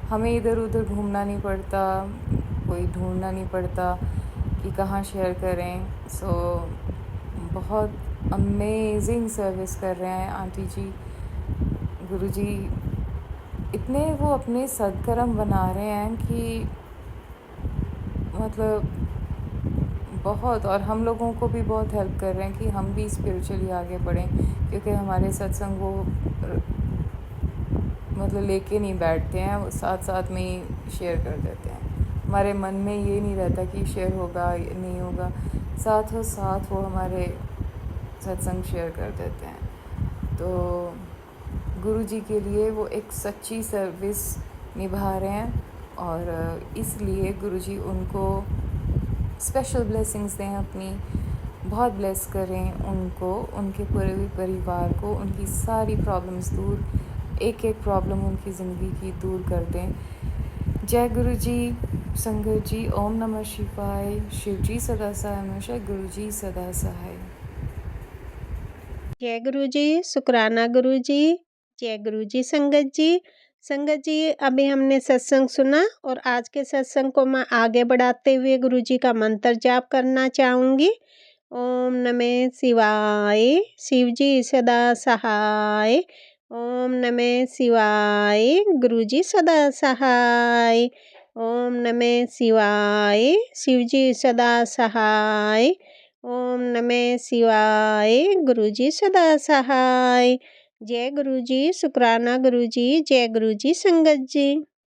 हमें इधर उधर घूमना नहीं पड़ता, कोई ढूंढना नहीं पड़ता कि कहाँ शेयर करें। सो बहुत अमेजिंग सर्विस कर रहे हैं आंटी जी। गुरुजी इतने वो अपने सदकर्म बना रहे हैं कि मतलब बहुत, और हम लोगों को भी बहुत हेल्प कर रहे हैं कि हम भी स्पिरिचुअली आगे बढ़ें, क्योंकि हमारे सत्संग वो मतलब लेके नहीं बैठते हैं, वो साथ साथ में ही शेयर कर देते हैं। हमारे मन में ये नहीं रहता कि शेयर होगा या नहीं होगा, साथों साथ वो हमारे सत्संग शेयर कर देते हैं। तो गुरुजी के लिए वो एक सच्ची सर्विस निभा रहे हैं, और इसलिए गुरुजी उनको स्पेशल ब्लेसिंग्स दें अपनी, बहुत ब्लेस करें उनको, उनके पूरे परिवार को, उनकी सारी प्रॉब्लम्स दूर, एक एक प्रॉब्लम उनकी ज़िंदगी की दूर कर दें। जय गुरु जी, संगत जी, ओम नमः शिवाय। शिव जी सदा सहाय हमेशा, गुरु जी सदा सहाय। जय गुरु जी, शुक्राना गुरु जी। जय गुरु जी संगत जी। संगत जी, अभी हमने सत्संग सुना और आज के सत्संग को मैं आगे बढ़ाते हुए गुरु जी का मंत्र जाप करना चाहूँगी। ओम नमः शिवाय, शिव जी सदा सहाय। ओम नमः शिवाय, गुरु जी सदा सहाय। ओम नमः शिवाय, शिव जी सदा सहाय। ओम नमः शिवाय, गुरु जी सदा सहाय। जय गुरु जी, शुक्राना गुरु जी। जय गुरु जी संगत जी।